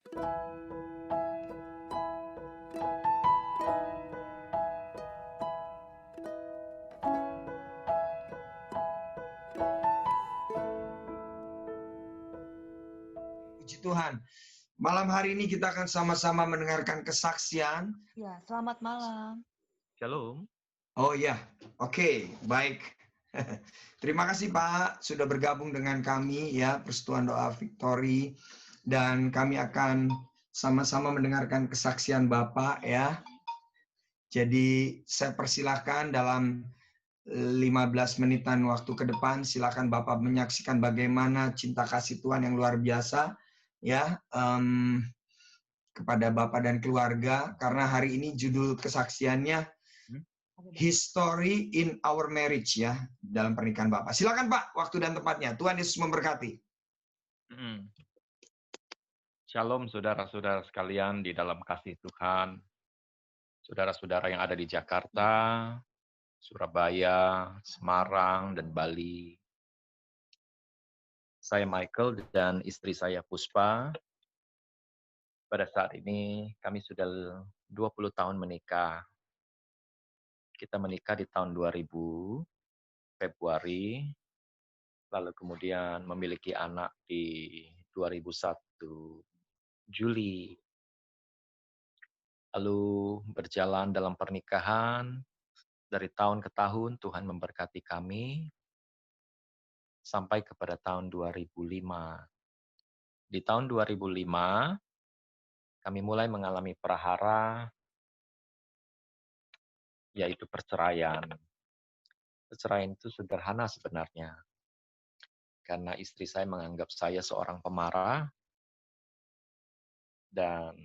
Puji Tuhan. Malam hari ini kita akan sama-sama mendengarkan kesaksian. Ya, selamat malam. Shalom. Oh ya, oke, baik. Terima kasih Pak sudah bergabung dengan kami ya, Persekutuan Doa Victory, dan kami akan sama-sama mendengarkan kesaksian Bapak ya. Jadi saya persilahkan dalam 15 menitan waktu ke depan, silakan Bapak menyaksikan bagaimana cinta kasih Tuhan yang luar biasa ya, kepada Bapak dan keluarga, karena hari ini judul kesaksiannya History in Our Marriage ya, dalam pernikahan Bapak. Silakan Pak, waktu dan tempatnya. Tuhan Yesus memberkati. Shalom saudara-saudara sekalian di dalam kasih Tuhan. Saudara-saudara yang ada di Jakarta, Surabaya, Semarang, dan Bali. Saya Michael dan istri saya Puspa. Pada saat ini kami sudah 20 tahun menikah. Kita menikah di tahun 2000, Februari, lalu kemudian memiliki anak di 2001, Juli. Lalu berjalan dalam pernikahan, dari tahun ke tahun Tuhan memberkati kami, sampai kepada tahun 2005. Di tahun 2005, kami mulai mengalami prahara, yaitu perceraian. Perceraian itu sederhana sebenarnya, karena istri saya menganggap saya seorang pemarah, dan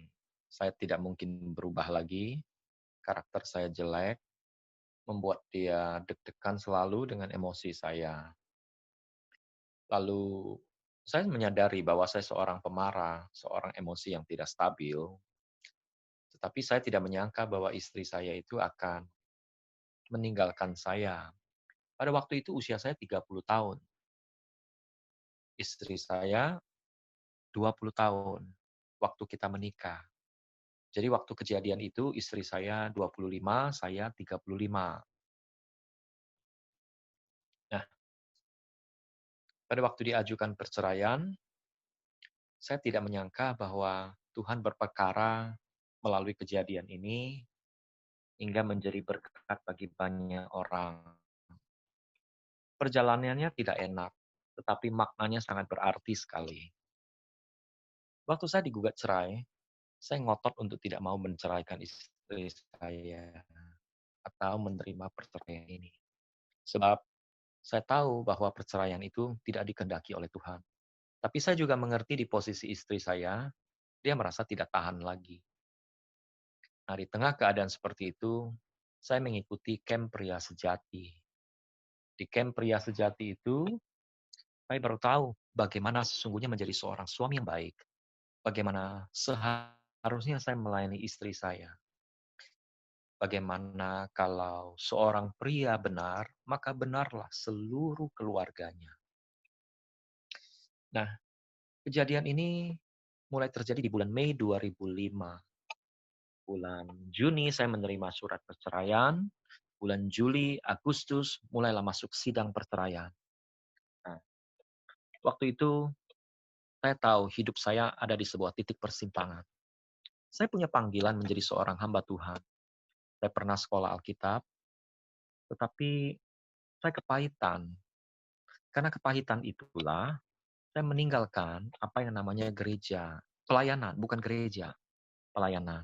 saya tidak mungkin berubah lagi, karakter saya jelek, membuat dia deg-degan selalu dengan emosi saya. Lalu saya menyadari bahwa saya seorang pemarah, seorang emosi yang tidak stabil, tetapi saya tidak menyangka bahwa istri saya itu akan meninggalkan saya. Pada waktu itu usia saya 30 tahun. Istri saya 20 tahun waktu kita menikah. Jadi waktu kejadian itu istri saya 25, saya 35. Nah, pada waktu diajukan perceraian, saya tidak menyangka bahwa Tuhan berperkara melalui kejadian ini hingga menjadi berkat bagi banyak orang. Perjalanannya tidak enak, tetapi maknanya sangat berarti sekali. Waktu saya digugat cerai, saya ngotot untuk tidak mau menceraikan istri saya atau menerima perceraian ini. Sebab saya tahu bahwa perceraian itu tidak dikehendaki oleh Tuhan. Tapi saya juga mengerti di posisi istri saya, dia merasa tidak tahan lagi. Nah, di tengah keadaan seperti itu, saya mengikuti camp pria sejati. Di camp pria sejati itu, saya baru tahu bagaimana sesungguhnya menjadi seorang suami yang baik. Bagaimana seharusnya saya melayani istri saya. Bagaimana kalau seorang pria benar, maka benarlah seluruh keluarganya. Nah, kejadian ini mulai terjadi di bulan Mei 2005. Bulan Juni saya menerima surat perceraian. Bulan Juli, Agustus mulailah masuk sidang perceraian. Nah, waktu itu saya tahu hidup saya ada di sebuah titik persimpangan. Saya punya panggilan menjadi seorang hamba Tuhan. Saya pernah sekolah Alkitab, tetapi saya kepahitan. Karena kepahitan itulah saya meninggalkan apa yang namanya gereja. Pelayanan, bukan gereja. Pelayanan.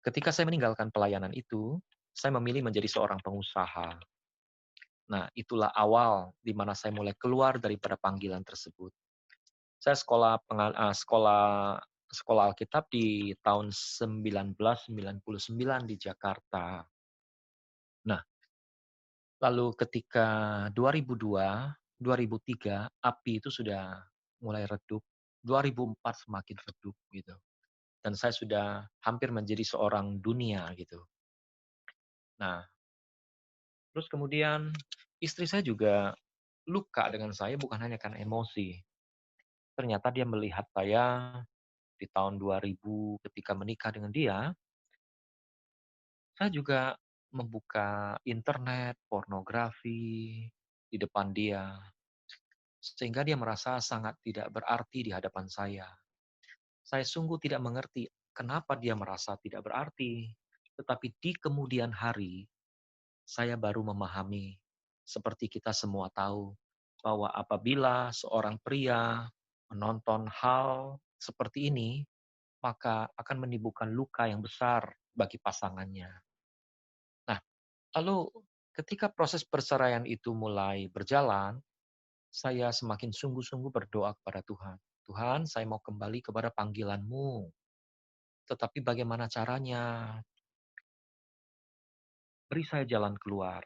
Ketika saya meninggalkan pelayanan itu, saya memilih menjadi seorang pengusaha. Nah, itulah awal di mana saya mulai keluar daripada panggilan tersebut. Saya sekolah Alkitab di tahun 1999 di Jakarta. Nah, lalu ketika 2002, 2003, api itu sudah mulai redup. 2004 semakin redup gitu. Dan saya sudah hampir menjadi seorang dunia gitu. Nah, terus kemudian istri saya juga luka dengan saya bukan hanya karena emosi. Ternyata dia melihat saya di tahun 2000 ketika menikah dengan dia, saya juga membuka internet, pornografi di depan dia, sehingga dia merasa sangat tidak berarti di hadapan saya. Saya sungguh tidak mengerti kenapa dia merasa tidak berarti, tetapi di kemudian hari saya baru memahami, seperti kita semua tahu, bahwa apabila seorang pria menonton hal seperti ini, maka akan menimbulkan luka yang besar bagi pasangannya. Nah, lalu ketika proses perceraian itu mulai berjalan, saya semakin sungguh-sungguh berdoa kepada Tuhan. Tuhan, saya mau kembali kepada panggilan-Mu. Tetapi bagaimana caranya? Beri saya jalan keluar.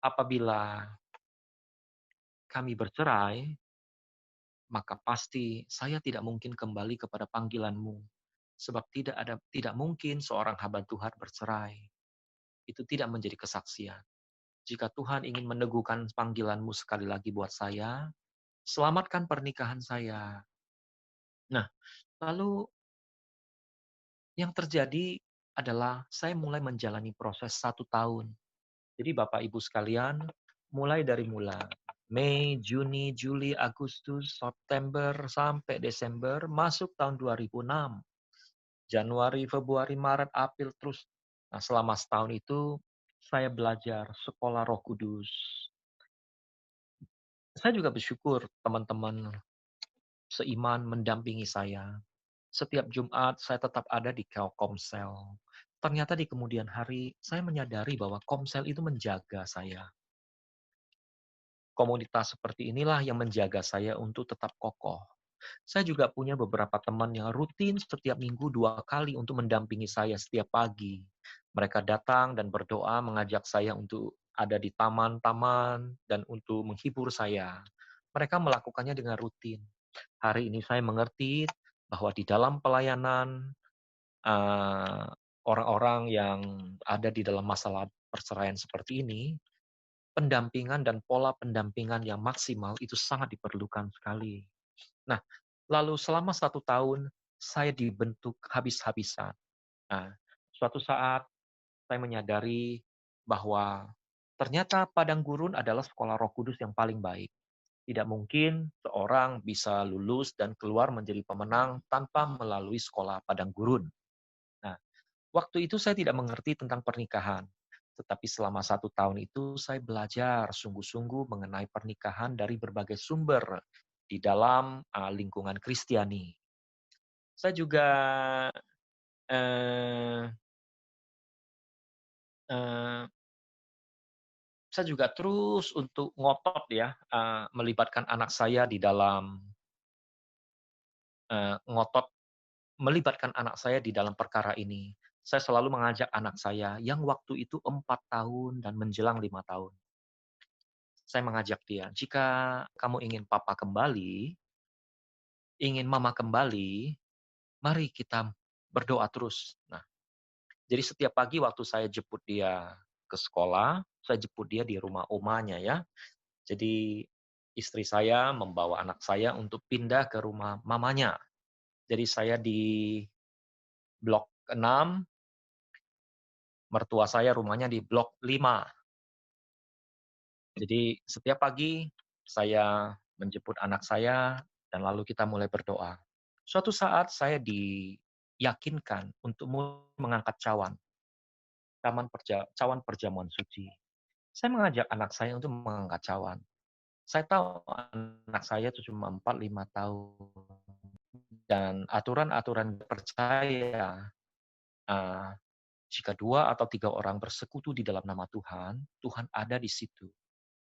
Apabila kami bercerai, maka pasti saya tidak mungkin kembali kepada panggilan-Mu. Sebab tidak mungkin seorang hamba Tuhan bercerai. Itu tidak menjadi kesaksian. Jika Tuhan ingin meneguhkan panggilan-Mu sekali lagi buat saya, selamatkan pernikahan saya. Nah, lalu yang terjadi adalah saya mulai menjalani proses 1 tahun. Jadi Bapak Ibu sekalian, mulai dari bulan Mei, Juni, Juli, Agustus, September, sampai Desember, masuk tahun 2006. Januari, Februari, Maret, April, terus. Nah, selama setahun itu, saya belajar sekolah Roh Kudus. Saya juga bersyukur teman-teman seiman mendampingi saya. Setiap Jumat saya tetap ada di Komsel. Ternyata di kemudian hari, saya menyadari bahwa Komsel itu menjaga saya. Komunitas seperti inilah yang menjaga saya untuk tetap kokoh. Saya juga punya beberapa teman yang rutin setiap minggu 2 kali untuk mendampingi saya setiap pagi. Mereka datang dan berdoa mengajak saya untuk ada di taman-taman dan untuk menghibur saya. Mereka melakukannya dengan rutin. Hari ini saya mengerti bahwa di dalam pelayanan eh, orang-orang yang ada di dalam masalah perceraian seperti ini, pendampingan dan pola pendampingan yang maksimal itu sangat diperlukan sekali. Nah, lalu selama 1 tahun, saya dibentuk habis-habisan. Nah, suatu saat saya menyadari bahwa ternyata padang gurun adalah sekolah Roh Kudus yang paling baik. Tidak mungkin seorang bisa lulus dan keluar menjadi pemenang tanpa melalui sekolah padang gurun. Nah, waktu itu saya tidak mengerti tentang pernikahan. Tetapi selama 1 tahun itu saya belajar sungguh-sungguh mengenai pernikahan dari berbagai sumber di dalam lingkungan Kristiani. Saya juga eh, eh, saya juga terus untuk ngotot ya melibatkan anak saya di dalam ngotot melibatkan anak saya di dalam perkara ini. Saya selalu mengajak anak saya yang waktu itu 4 tahun dan menjelang 5 tahun. Saya mengajak dia, jika kamu ingin papa kembali, ingin mama kembali, mari kita berdoa terus. Nah, jadi setiap pagi waktu saya jemput dia ke sekolah, saya jemput dia di rumah omanya ya. Jadi istri saya membawa anak saya untuk pindah ke rumah mamanya. Jadi saya di blok 6, mertua saya rumahnya di blok 5. Jadi setiap pagi saya menjemput anak saya dan lalu kita mulai berdoa. Suatu saat saya diyakinkan untuk mulai mengangkat cawan, cawan perjamuan suci. Saya mengajak anak saya untuk mengangkat cawan. Saya tahu anak saya itu cuma 4-5 tahun. Dan aturan-aturan percaya, eee, jika 2 atau 3 orang bersekutu di dalam nama Tuhan, Tuhan ada di situ.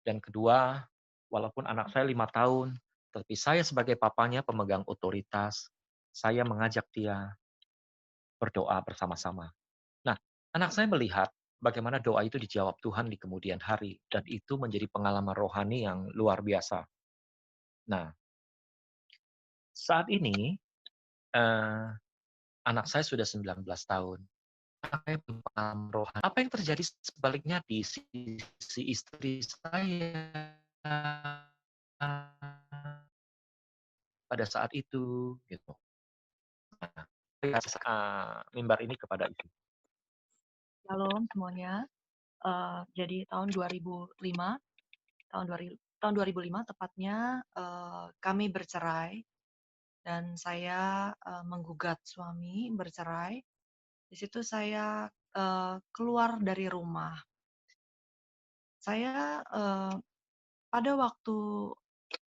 Dan kedua, walaupun anak saya 5 tahun, tapi saya sebagai papanya pemegang otoritas, saya mengajak dia berdoa bersama-sama. Nah, anak saya melihat bagaimana doa itu dijawab Tuhan di kemudian hari, dan itu menjadi pengalaman rohani yang luar biasa. Nah, saat ini, eee, anak saya sudah 19 tahun. Saya punya pengalaman rohani. Apa yang terjadi sebaliknya di sisi istri saya? pada saat itu gitu. Nah, mimbar ini kepada Ibu. Shalom semuanya. Jadi tahun 2005, tahun 2005 tepatnya, kami bercerai dan saya, menggugat suami bercerai. Di situ saya, keluar dari rumah. Saya, pada waktu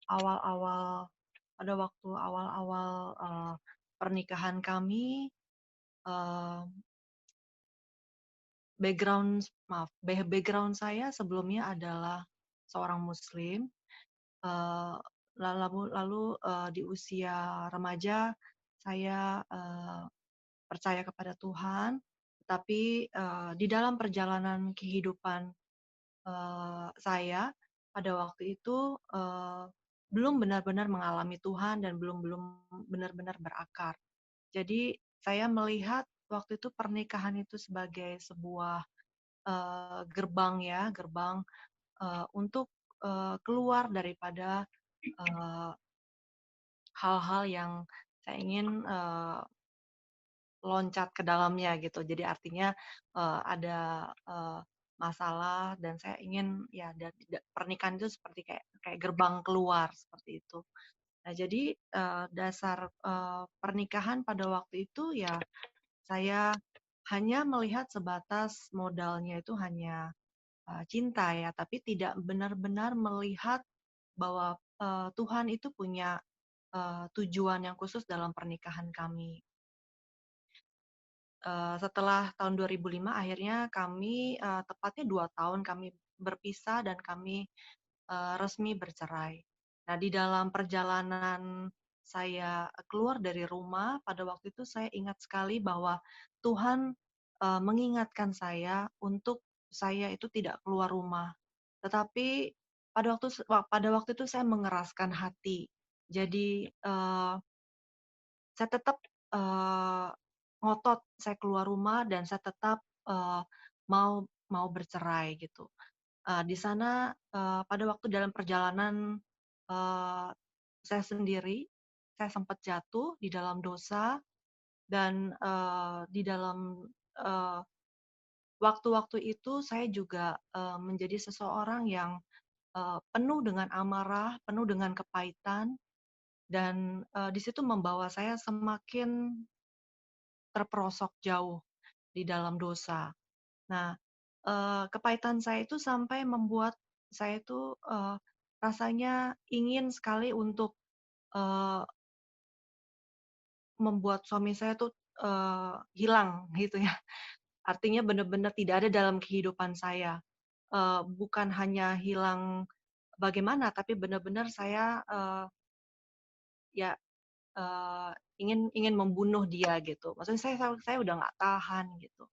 awal-awal pernikahan kami, eee, background saya sebelumnya adalah seorang muslim, eee, di usia remaja saya, percaya kepada Tuhan, tetapi, di dalam perjalanan kehidupan, saya pada waktu itu, belum benar-benar mengalami Tuhan dan belum benar-benar berakar. Jadi saya melihat waktu itu pernikahan itu sebagai sebuah, gerbang ya, gerbang, untuk, keluar daripada, eee, hal-hal yang saya ingin, loncat ke dalamnya gitu. Jadi artinya, ada, masalah dan saya ingin ya pernikahan itu seperti kayak kayak gerbang keluar, seperti itu. Nah jadi, dasar, pernikahan pada waktu itu ya saya hanya melihat sebatas modalnya itu hanya, cinta ya, tapi tidak benar-benar melihat bahwa, Tuhan itu punya, tujuan yang khusus dalam pernikahan kami. Setelah tahun 2005 akhirnya kami, tepatnya 2 tahun kami berpisah dan kami, resmi bercerai. Nah, di dalam perjalanan saya keluar dari rumah, pada waktu itu saya ingat sekali bahwa Tuhan, mengingatkan saya untuk saya itu tidak keluar rumah. Tetapi pada waktu itu saya mengeraskan hati. Jadi, saya tetap, ngotot saya keluar rumah dan saya tetap, mau mau bercerai gitu. Di sana, pada waktu dalam perjalanan, eee, saya sendiri, saya sempat jatuh di dalam dosa dan, di dalam, eee, waktu-waktu itu saya juga, menjadi seseorang yang, penuh dengan amarah, penuh dengan kepahitan dan, di situ membawa saya semakin terperosok jauh di dalam dosa. Nah, kepahitan saya itu sampai membuat saya itu, rasanya ingin sekali untuk, eee, membuat suami saya tuh, hilang gitu ya. Artinya benar-benar tidak ada dalam kehidupan saya. Bukan hanya hilang bagaimana, tapi benar-benar saya, ya, ingin ingin membunuh dia gitu. Maksudnya saya udah nggak tahan gitu.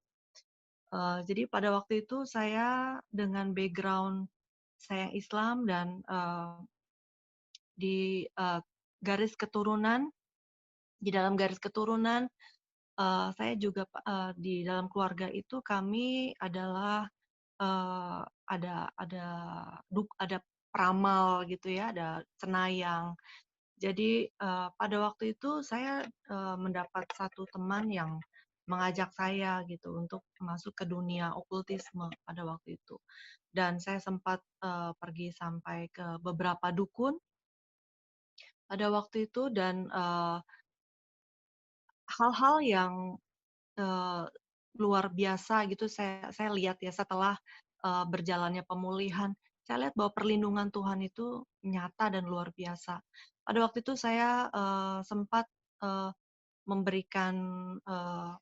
Jadi pada waktu itu saya dengan background saya Islam dan, di, garis keturunan di dalam garis keturunan, saya juga di dalam keluarga itu kami adalah, ada peramal gitu ya, ada cenayang. Jadi, pada waktu itu saya, mendapat satu teman yang mengajak saya gitu untuk masuk ke dunia okultisme pada waktu itu. Dan saya sempat, pergi sampai ke beberapa dukun pada waktu itu dan, hal-hal yang, eee, luar biasa gitu saya lihat ya setelah, berjalannya pemulihan, saya lihat bahwa perlindungan Tuhan itu nyata dan luar biasa. Pada waktu itu saya, sempat, eee, memberikan, eee,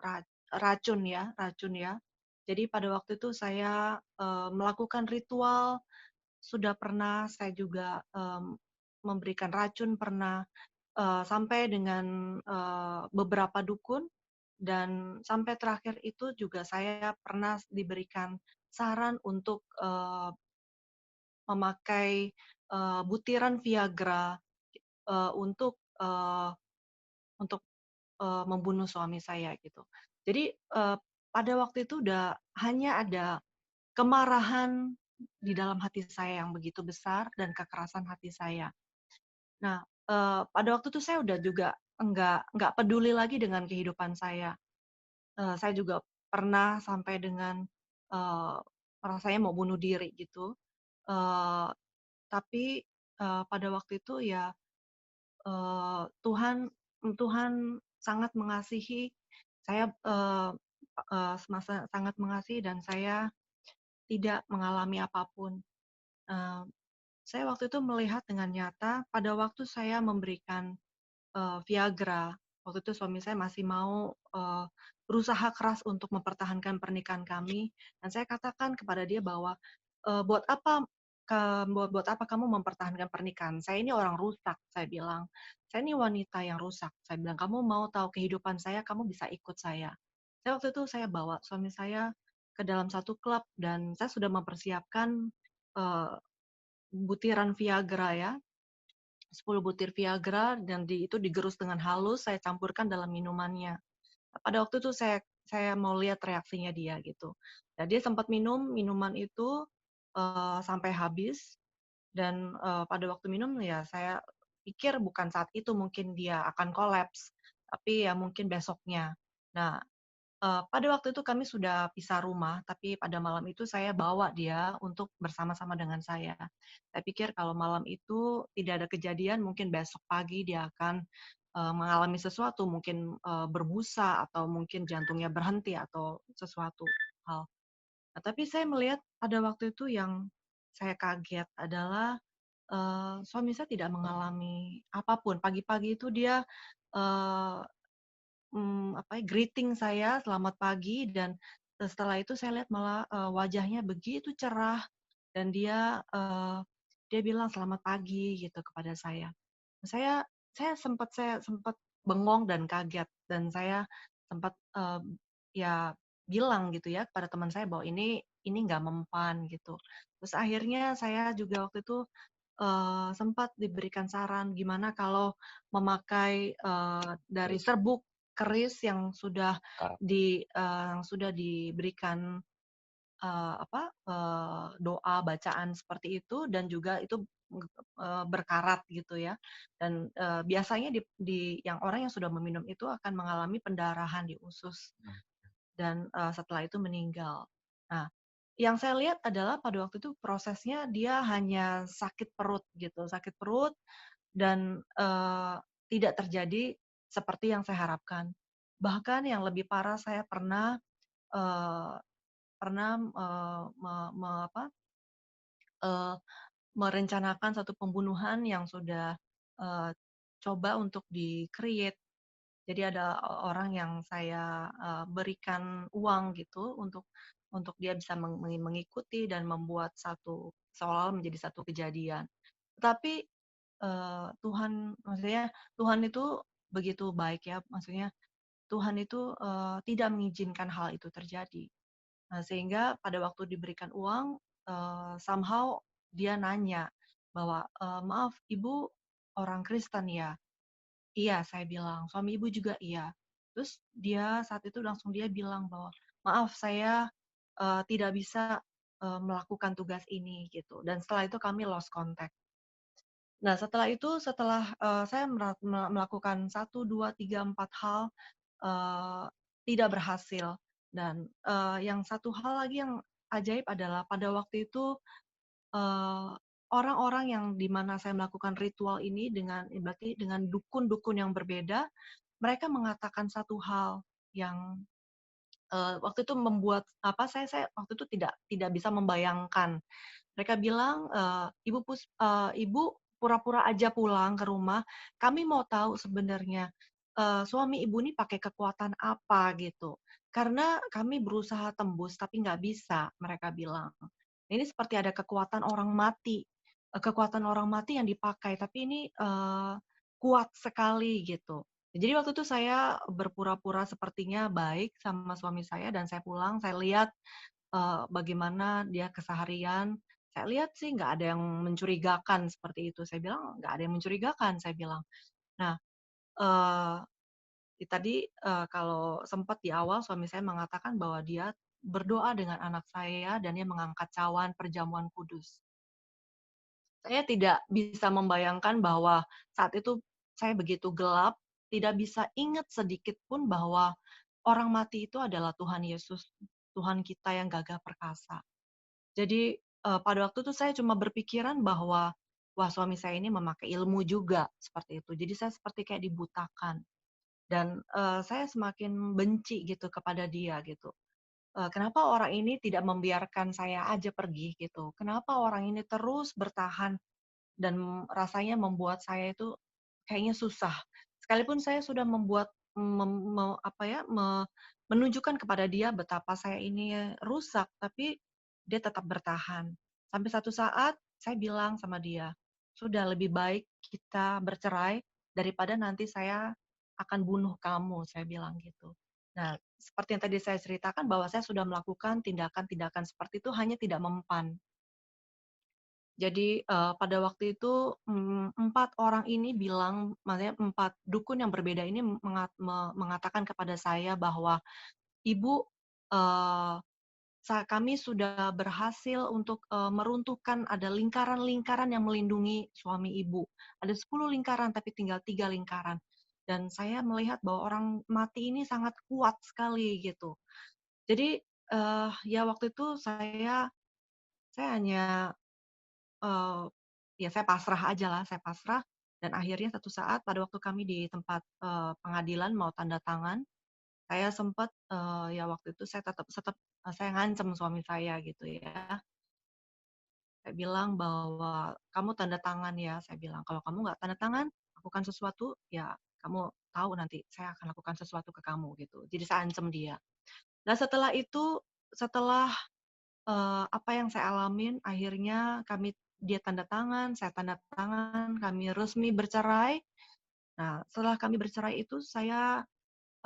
ra racun ya. Jadi pada waktu itu saya, melakukan ritual, sudah pernah, saya juga, memberikan racun pernah, sampai dengan, beberapa dukun dan sampai terakhir itu juga saya pernah diberikan saran untuk, memakai, butiran Viagra, untuk, membunuh suami saya gitu. Jadi, pada waktu itu udah hanya ada kemarahan di dalam hati saya yang begitu besar dan kekerasan hati saya. Nah, pada waktu itu saya udah juga nggak peduli lagi dengan kehidupan saya. Saya juga pernah sampai dengan, eee, rasanya mau bunuh diri gitu, eee, tapi, pada waktu itu ya, Tuhan Tuhan sangat mengasihi saya, sangat mengasihi dan saya tidak mengalami apapun. Eee, saya waktu itu melihat dengan nyata pada waktu saya memberikan Viagra. Waktu itu suami saya masih mau, berusaha keras untuk mempertahankan pernikahan kami, dan saya katakan kepada dia bahwa, "Buat apa buat apa kamu mempertahankan pernikahan? Saya ini orang rusak," saya bilang. "Saya ini wanita yang rusak," saya bilang. "Kamu mau tahu kehidupan saya, kamu bisa ikut saya." Waktu itu saya bawa suami saya ke dalam satu klub dan saya sudah mempersiapkan, eee, butiran Viagra ya, 10 butir Viagra dan itu digerus dengan halus, saya campurkan dalam minumannya. Pada waktu itu saya mau lihat reaksinya dia gitu. Dan dia sempat minum minuman itu, sampai habis dan, pada waktu minum ya saya pikir bukan saat itu mungkin dia akan kolaps, tapi ya mungkin besoknya. Nah, pada waktu itu kami sudah pisah rumah, tapi pada malam itu saya bawa dia untuk bersama-sama dengan saya. Saya pikir kalau malam itu tidak ada kejadian, mungkin besok pagi dia akan, mengalami sesuatu, mungkin, berbusa atau mungkin jantungnya berhenti atau sesuatu hal. Nah, tapi saya melihat pada waktu itu yang saya kaget adalah, suami saya tidak mengalami apapun. Pagi-pagi itu dia, eee apa ya, greeting saya, "Selamat pagi," dan, setelah itu saya lihat malah, wajahnya begitu cerah dan dia bilang, "Selamat pagi," gitu kepada saya. Saya saya sempat bengong dan kaget dan saya sempat, ya bilang gitu ya kepada teman saya bahwa ini nggak mempan gitu. Terus akhirnya saya juga waktu itu, sempat diberikan saran gimana kalau memakai, dari Terus, serbuk keris yang sudah Kak, yang sudah diberikan, doa bacaan seperti itu dan juga itu, berkarat gitu ya. Dan, biasanya yang orang yang sudah meminum itu akan mengalami pendarahan di usus mmm, dan, setelah itu meninggal. Nah, yang saya lihat adalah pada waktu itu prosesnya dia hanya sakit perut gitu, sakit perut dan, tidak terjadi seperti yang saya harapkan. Bahkan yang lebih parah saya eee, pernah, me me apa, eee, merencanakan satu pembunuhan yang sudah, eee, coba untuk di-create. Jadi ada orang yang saya, berikan uang gitu untuk dia bisa mengikuti dan membuat seolah-olah menjadi satu kejadian. Tetapi, maksudnya Tuhan itu begitu baik ya, maksudnya Tuhan itu, tidak mengizinkan hal itu terjadi. Nah, sehingga pada waktu diberikan uang, somehow dia nanya bahwa, "Maaf, Ibu orang Kristen ya?" "Iya," saya bilang, "Suami Ibu juga iya." Terus dia saat itu langsung dia bilang bahwa, "Maaf, saya, tidak bisa, melakukan tugas ini," gitu. Dan setelah itu kami lost contact. Nah, setelah itu, saya melakukan 1, 2, 3, 4 hal, eee, tidak berhasil dan, yang satu hal lagi yang ajaib adalah pada waktu itu, eee, orang-orang yang di mana saya melakukan ritual ini berarti dengan dukun-dukun yang berbeda, mereka mengatakan satu hal yang, waktu itu membuat saya waktu itu tidak bisa membayangkan. Mereka bilang, "Ibu pura-pura aja pulang ke rumah, kami mau tahu sebenarnya, suami Ibu ini pakai kekuatan apa," gitu. "Karena kami berusaha tembus tapi nggak bisa," mereka bilang. Ini seperti ada kekuatan orang mati yang dipakai, tapi ini, kuat sekali gitu. Jadi waktu itu saya berpura-pura sepertinya baik sama suami saya dan saya pulang, saya lihat, bagaimana dia keseharian, saya lihat sih nggak ada yang mencurigakan seperti itu. Saya bilang, "Nggak ada yang mencurigakan," saya bilang. Nah, eee, kalau sempat di awal suami saya mengatakan bahwa dia berdoa dengan anak saya dan dia mengangkat cawan perjamuan kudus. Saya tidak bisa membayangkan bahwa saat itu saya begitu gelap, tidak bisa ingat sedikit pun bahwa orang mati itu adalah Tuhan Yesus, Tuhan kita yang gagah perkasa. Jadi, pada waktu itu saya cuma berpikiran bahwa, wah suami saya ini memakai ilmu juga, seperti itu. Jadi saya seperti kayak dibutakan dan, saya semakin benci gitu kepada dia gitu. Kenapa orang ini tidak membiarkan saya aja pergi gitu? Kenapa orang ini terus bertahan dan rasanya membuat saya itu kayaknya susah. Sekalipun saya sudah membuat apa ya, menunjukkan kepada dia betapa saya ini rusak, tapi dia tetap bertahan. Sampai satu saat saya bilang sama dia, "Sudah lebih baik kita bercerai daripada nanti saya akan bunuh kamu," saya bilang gitu. Nah, seperti yang tadi saya ceritakan bahwa saya sudah melakukan tindakan-tindakan seperti itu hanya tidak mempan. Jadi, pada waktu itu, 4 orang ini bilang, maksudnya 4 dukun yang berbeda ini mengatakan kepada saya bahwa, "Ibu, eee, kami sudah berhasil untuk, meruntuhkan ada lingkaran-lingkaran yang melindungi suami Ibu. Ada 10 lingkaran, tapi tinggal 3 lingkaran." Dan saya melihat bahwa orang mati ini sangat kuat sekali gitu. Jadi, ya waktu itu saya hanya Eee, ya saya pasrah aja lah, saya pasrah dan akhirnya satu saat pada waktu kami di tempat, pengadilan mau tanda tangan, saya sempat, ya waktu itu saya tetap tetap, saya ngancem suami saya gitu ya. Saya bilang bahwa, "Kamu tanda tangan ya," saya bilang, "kalau kamu nggak tanda tangan, lakukan sesuatu, ya kamu tahu nanti saya akan lakukan sesuatu ke kamu," gitu. Jadi saya ancam dia. Nah setelah itu, setelah apa yang saya alamin akhirnya dia tanda tangan, saya tanda tangan, kami resmi bercerai. Nah, setelah kami bercerai itu saya,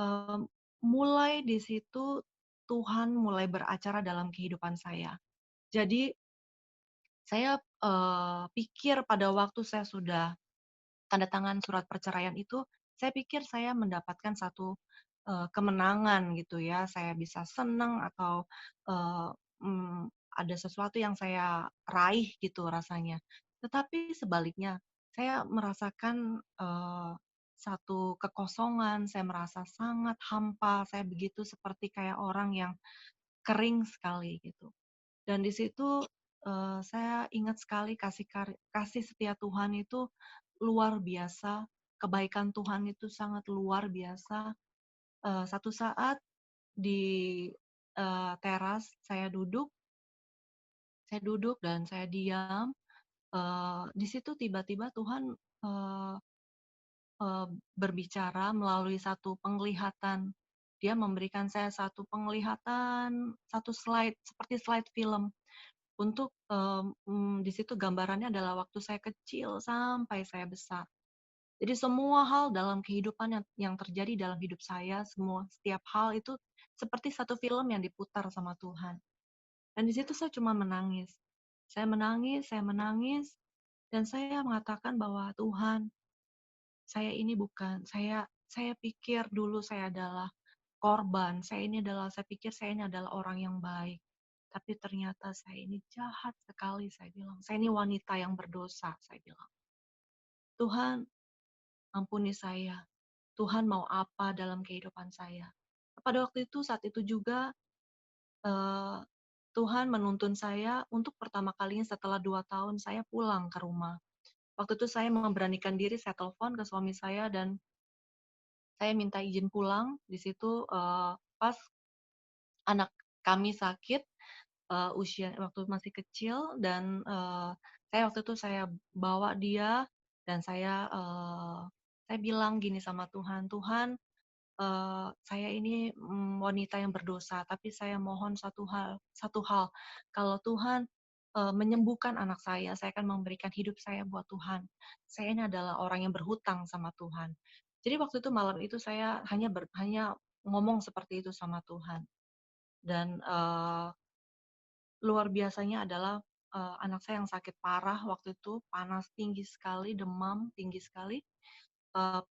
eee, mulai di situ Tuhan mulai beracara dalam kehidupan saya. Jadi saya, pikir pada waktu saya sudah tanda tangan surat perceraian itu, saya pikir saya mendapatkan satu, kemenangan gitu ya, saya bisa senang atau, eee, mmm, ada sesuatu yang saya raih gitu rasanya. Tetapi sebaliknya, saya merasakan, satu kekosongan, saya merasa sangat hampa, saya begitu seperti kayak orang yang kering sekali gitu. Dan di situ, saya ingat sekali kasih setia Tuhan itu luar biasa, kebaikan Tuhan itu sangat luar biasa. Satu saat di, teras saya duduk dan saya diam, di situ tiba-tiba Tuhan, eee eee, berbicara melalui satu penglihatan. Dia memberikan saya satu penglihatan, satu slide, seperti slide film. Untuk, di situ gambarannya adalah waktu saya kecil sampai saya besar. Jadi semua hal dalam kehidupan yang terjadi dalam hidup saya, setiap hal itu seperti satu film yang diputar sama Tuhan. Dan di situ saya cuma menangis. Saya menangis, dan saya mengatakan bahwa, "Tuhan, saya pikir dulu saya adalah korban, saya pikir saya ini adalah orang yang baik, tapi ternyata saya ini jahat sekali," saya bilang. "Saya ini wanita yang berdosa," saya bilang. "Tuhan, ampuni saya. Tuhan mau apa dalam kehidupan saya?" Pada waktu itu, saat itu juga, eee, Tuhan menuntun saya untuk pertama kalinya setelah 2 tahun saya pulang ke rumah. Waktu itu saya memberanikan diri, saya telepon ke suami saya dan saya minta izin pulang. Di situ, pas anak kami sakit, usia waktu masih kecil dan, saya waktu itu saya bawa dia dan saya bilang gini sama Tuhan, "Tuhan, saya ini, wanita yang berdosa, tapi saya mohon satu hal, kalau Tuhan, menyembuhkan anak saya akan memberikan hidup saya buat Tuhan. Saya ini adalah orang yang berhutang sama Tuhan." Jadi waktu itu malam itu saya hanya ngomong seperti itu sama Tuhan dan, luar biasanya adalah, anak saya yang sakit parah waktu itu, panas tinggi sekali, demam tinggi sekali,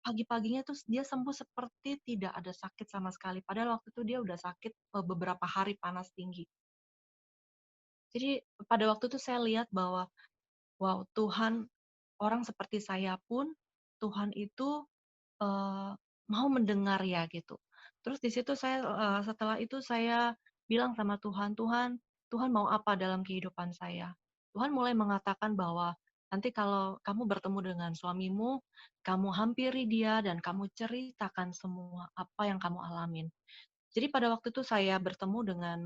pagi-paginya tuh dia sembuh seperti tidak ada sakit sama sekali, padahal waktu itu dia udah sakit, beberapa hari panas tinggi. Jadi pada waktu itu saya lihat bahwa wow, Tuhan, orang seperti saya pun, Tuhan itu Eee, mau mendengar ya gitu. Terus di situ saya, setelah itu saya bilang sama Tuhan, "Tuhan, Tuhan mau apa dalam kehidupan saya?" Tuhan mulai mengatakan bahwa, "Nanti kalau kamu bertemu dengan suamimu, kamu hampiri dia dan kamu ceritakan semua apa yang kamu alamin." Jadi pada waktu itu saya bertemu dengan,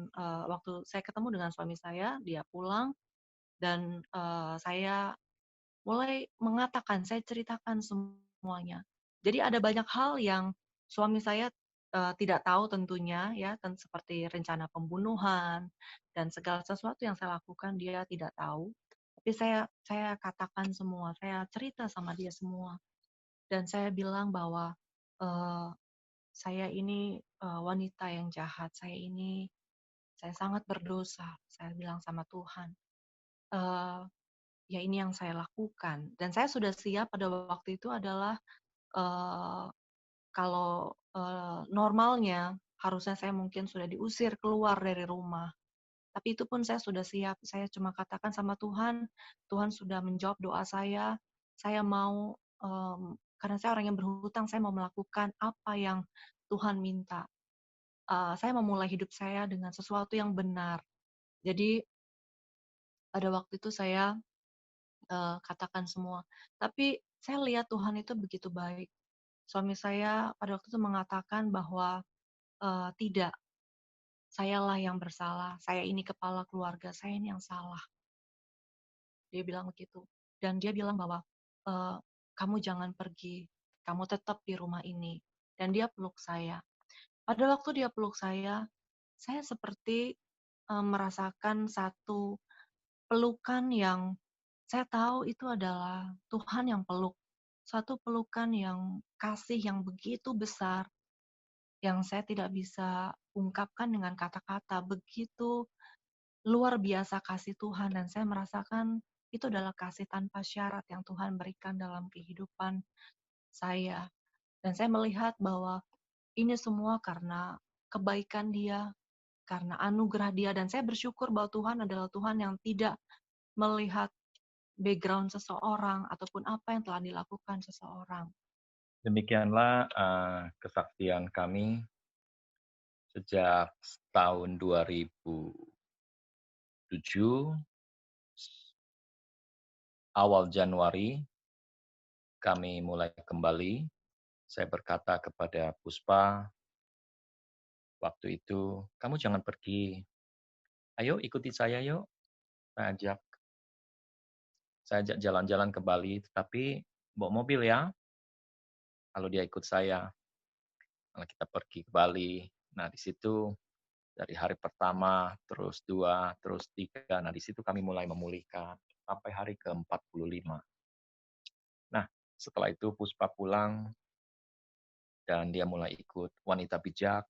waktu saya ketemu dengan suami saya, dia pulang dan, saya mulai mengatakan, saya ceritakan semuanya. Jadi ada banyak hal yang suami saya, tidak tahu tentunya ya, seperti rencana pembunuhan dan segala sesuatu yang saya lakukan dia tidak tahu. Tapi saya katakan semua, saya cerita sama dia semua dan saya bilang bahwa, eee, "Saya ini, wanita yang jahat, saya sangat berdosa," saya bilang sama Tuhan. Eee Ya ini yang saya lakukan dan saya sudah siap pada waktu itu adalah, eee, kalau, normalnya harusnya saya mungkin sudah diusir keluar dari rumah, tapi itu pun saya sudah siap. Saya cuma katakan sama Tuhan, Tuhan sudah menjawab doa saya mau, karena saya orang yang berhutang, saya mau melakukan apa yang Tuhan minta. Saya memulai hidup saya dengan sesuatu yang benar. Jadi pada waktu itu saya katakan semua. Tapi saya lihat Tuhan itu begitu baik. Suami saya pada waktu itu mengatakan bahwa, "Tidak, sayalah yang bersalah, saya ini kepala keluarga, saya ini yang salah." Dia bilang begitu. Dan dia bilang bahwa, eee, "Kamu jangan pergi, kamu tetap di rumah ini." Dan dia peluk saya. Pada waktu dia peluk saya seperti, merasakan satu pelukan yang saya tahu itu adalah Tuhan yang peluk. Suatu pelukan yang kasih yang begitu besar, yang saya tidak bisa ungkapkan dengan kata-kata. Begitu luar biasa kasih Tuhan dan saya merasakan itu adalah kasih tanpa syarat yang Tuhan berikan dalam kehidupan saya. Dan saya melihat bahwa ini semua karena kebaikan Dia, karena anugerah Dia dan saya bersyukur bahwa Tuhan adalah Tuhan yang tidak melihat background seseorang ataupun apa yang telah dilakukan seseorang. Demikianlah kesaksian kami sejak tahun 2007, awal Januari, kami mulai kembali. Saya berkata kepada Puspa waktu itu, "Kamu jangan pergi. Ayo ikuti saya yuk." Saya ajak saya ajak jalan-jalan ke Bali, tetapi bawa mobil ya, kalau dia ikut saya. Kalau kita pergi ke Bali, nah di situ dari hari pertama, terus 2, terus 3, nah di situ kami mulai memulihkan sampai hari ke-45. Nah, setelah itu Puspa pulang dan dia mulai ikut Wanita Bijak.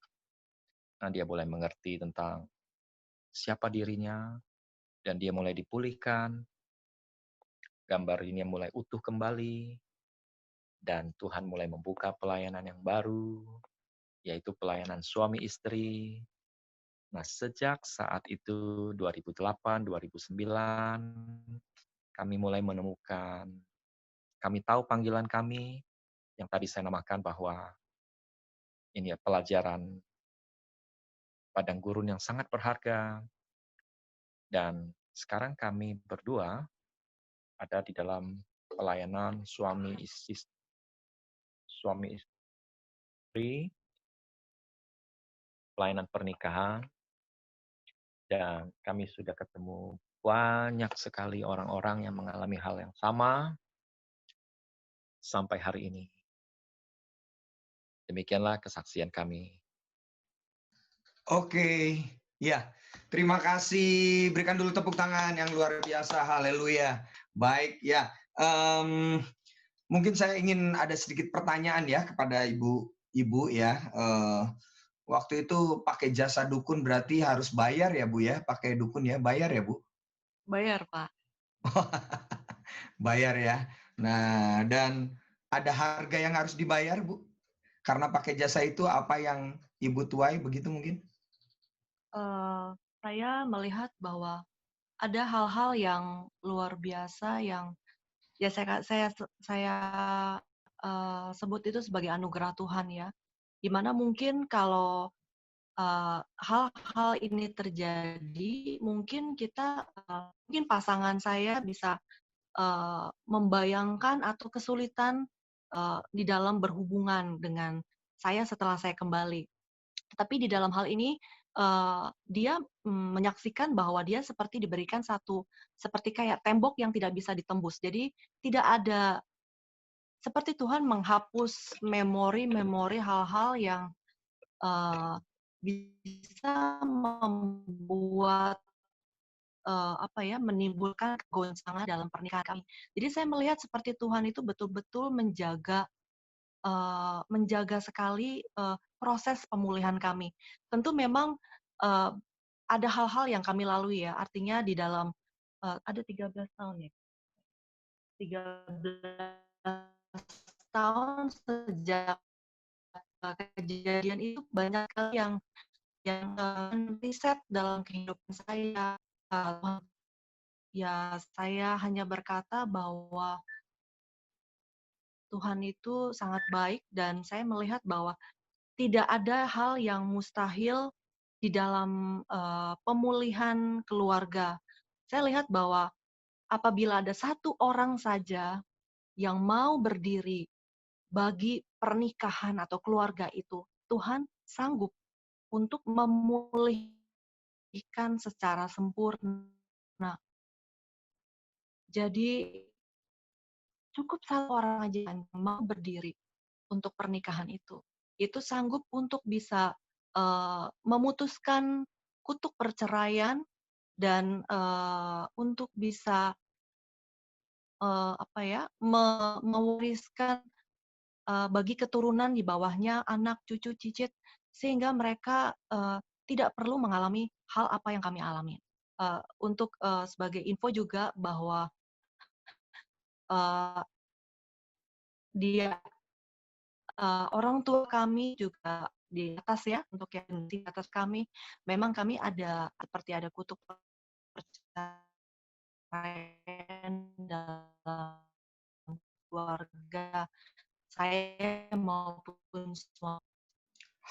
Nah, dia mulai mengerti tentang siapa dirinya dan dia mulai dipulihkan, gambar dirinya mulai utuh kembali dan Tuhan mulai membuka pelayanan yang baru, yaitu pelayanan suami istri. Nah, sejak saat itu 2008, 2009, kami mulai menemukan, kami tahu panggilan kami, yang tadi saya namakan bahwa ini ya pelajaran padang gurun yang sangat berharga, dan sekarang kami berdua ada di dalam pelayanan suami istri, pelayanan pernikahan, dan kami sudah ketemu banyak sekali orang-orang yang mengalami hal yang sama sampai hari ini. Demikianlah kesaksian kami. Oke, ya. Terima kasih. Berikan dulu tepuk tangan yang luar biasa. Haleluya. Baik, ya. Mungkin saya ingin ada sedikit pertanyaan ya kepada ibu ya. Waktu itu pakai jasa dukun berarti harus bayar ya Bu ya? Pakai dukun ya, bayar ya Bu? Bayar, Pak. Bayar ya. Nah, dan ada harga yang harus dibayar Bu? Karena pakai jasa itu apa yang Ibu tuai begitu mungkin? Saya melihat bahwa ada hal-hal yang luar biasa yang ya saya sebut itu sebagai anugerah Tuhan ya. Di mana mungkin kalau hal-hal ini terjadi, mungkin mungkin pasangan saya bisa membayangkan atau kesulitan di dalam berhubungan dengan saya setelah saya kembali. Tapi di dalam hal ini, dia menyaksikan bahwa dia seperti diberikan seperti kayak tembok yang tidak bisa ditembus. Jadi tidak ada seperti Tuhan menghapus memori-memori hal-hal yang eee, bisa membuat menimbulkan kegoncangan dalam pernikahan kami. Jadi saya melihat seperti Tuhan itu betul-betul menjaga sekali proses pemulihan kami. Tentu memang eee, ada hal-hal yang kami lalui ya, artinya di dalam ada 13 tahun ya? 13 tahun sejak kejadian itu banyak sekali yang riset dalam kehidupan saya. Ya saya hanya berkata bahwa Tuhan itu sangat baik dan saya melihat bahwa tidak ada hal yang mustahil di dalam, pemulihan keluarga. Saya lihat bahwa apabila ada satu orang saja yang mau berdiri bagi pernikahan atau keluarga itu, Tuhan sanggup untuk memulihkan secara sempurna. Jadi cukup satu orang aja yang mau berdiri untuk pernikahan itu. Itu sanggup untuk bisa, memutuskan kutuk perceraian dan, untuk bisa, mewariskan, bagi keturunan di bawahnya anak, cucu, cicit, sehingga mereka, tidak perlu mengalami hal apa yang kami alami. Sebagai info juga bahwa, eee, dia orang tua kami juga di atas ya, untuk yang di atas kami, memang kami seperti ada kutuk perceraian dalam keluarga saya maupun semua.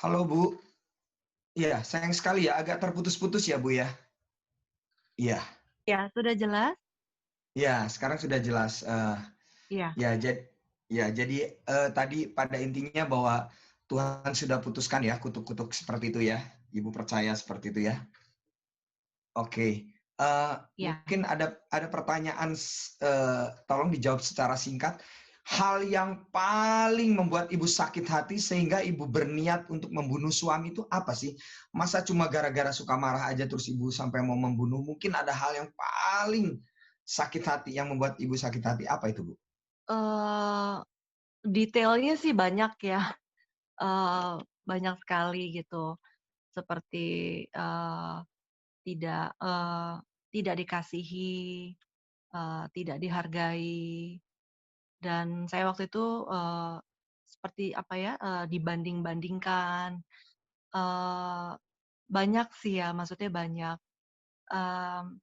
Halo Bu, iya sayang sekali ya agak terputus-putus ya Bu ya. Iya, Ya, sudah jelas? ya sekarang sudah jelas. Iya. Ya, jadi tadi pada intinya bahwa Tuhan sudah putuskan ya kutuk-kutuk seperti itu ya. Ibu percaya seperti itu ya. Oke, Iya. mungkin ada pertanyaan, tolong dijawab secara singkat. Hal yang paling membuat Ibu sakit hati sehingga Ibu berniat untuk membunuh suami itu apa sih? Masa cuma gara-gara suka marah aja terus Ibu sampai mau membunuh? Mungkin ada hal yang paling sakit hati yang membuat Ibu sakit hati, apa itu, Bu? Eee, Detailnya sih banyak ya, banyak sekali gitu. Seperti, eee, tidak, eee, tidak dikasihi, tidak dihargai, dan saya waktu itu, seperti apa ya, dibanding-bandingkan, eee, banyak sih ya, maksudnya banyak. Mmm,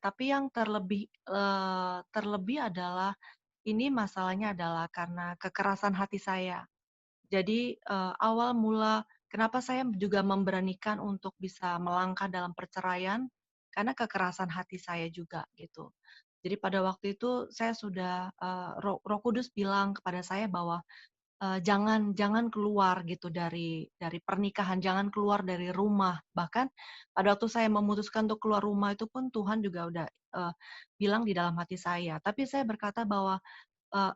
tapi yang terlebih adalah ini masalahnya adalah karena kekerasan hati saya. Jadi, awal mula kenapa saya juga memberanikan untuk bisa melangkah dalam perceraian, karena kekerasan hati saya juga, gitu. Jadi pada waktu itu saya sudah, Roh Kudus bilang kepada saya bahwa, jangan jangan keluar gitu dari pernikahan, jangan keluar dari rumah. Bahkan pada waktu saya memutuskan untuk keluar rumah itu pun Tuhan juga udah, bilang di dalam hati saya. Tapi saya berkata bahwa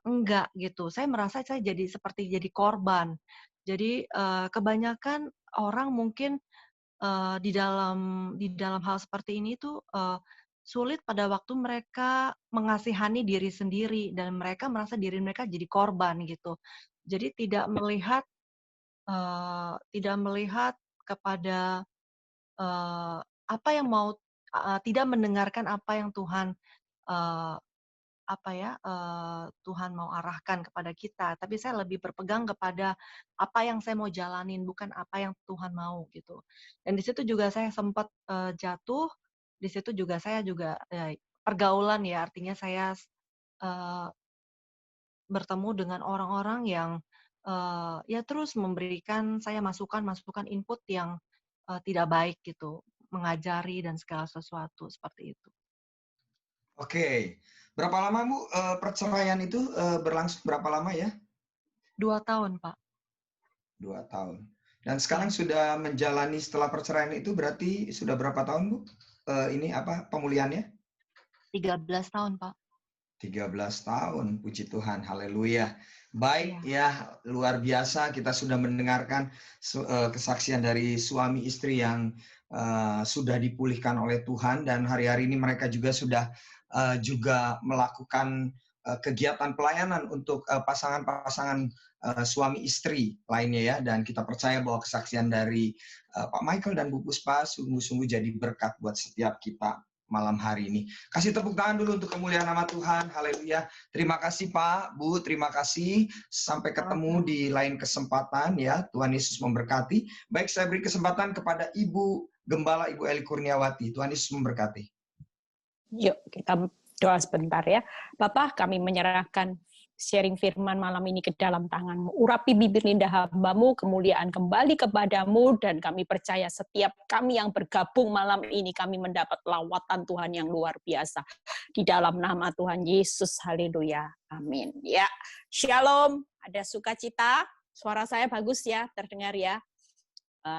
enggak gitu, saya merasa saya jadi korban. Jadi, kebanyakan orang mungkin, di dalam hal seperti ini tuh, sulit pada waktu mereka mengasihani diri sendiri dan mereka merasa diri mereka jadi korban gitu. Jadi tidak melihat kepada, apa yang tidak mendengarkan apa yang Tuhan, eee Tuhan mau arahkan kepada kita, tapi saya lebih berpegang kepada apa yang saya mau jalanin, bukan apa yang Tuhan mau gitu. Dan di situ juga saya sempat jatuh, di situ juga saya juga pergaulan ya, artinya saya eh, bertemu dengan orang-orang yang ya terus memberikan saya masukan-masukan input yang tidak baik gitu, mengajari dan segala sesuatu seperti itu. Oke. Berapa lama Bu perceraian itu berlangsung berapa lama ya? 2 tahun, Pak. 2 tahun. Dan sekarang Iya. sudah menjalani setelah perceraian itu berarti sudah berapa tahun Bu? Ini apa pemulihannya? 13 tahun, Pak. 13 tahun, puji Tuhan, haleluya. Baik ya, luar biasa kita sudah mendengarkan kesaksian dari suami istri yang sudah dipulihkan oleh Tuhan, dan hari-hari ini mereka juga sudah juga melakukan kegiatan pelayanan untuk pasangan-pasangan suami istri lainnya ya, dan kita percaya bahwa kesaksian dari Pak Michael dan Bu Puspa sungguh-sungguh jadi berkat buat setiap kita malam hari ini. Kasih tepuk tangan dulu untuk kemuliaan nama Tuhan. Haleluya. Terima kasih Pak, Bu, terima kasih. Sampai ketemu di lain kesempatan ya. Tuhan Yesus memberkati. Baik, saya beri kesempatan kepada Ibu Gembala, Ibu Eli Kurniawati. Tuhan Yesus memberkati. Yuk, kita doa sebentar ya. Bapak, kami menyerahkan sharing firman malam ini ke dalam tangan-Mu. Urapi bibir lidah hamba-Mu, kemuliaan kembali kepadamu, dan kami percaya setiap kami yang bergabung malam ini, kami mendapat lawatan Tuhan yang luar biasa. Di dalam nama Tuhan Yesus, haleluya, amin. Ya, shalom, ada sukacita, suara saya bagus ya, terdengar ya.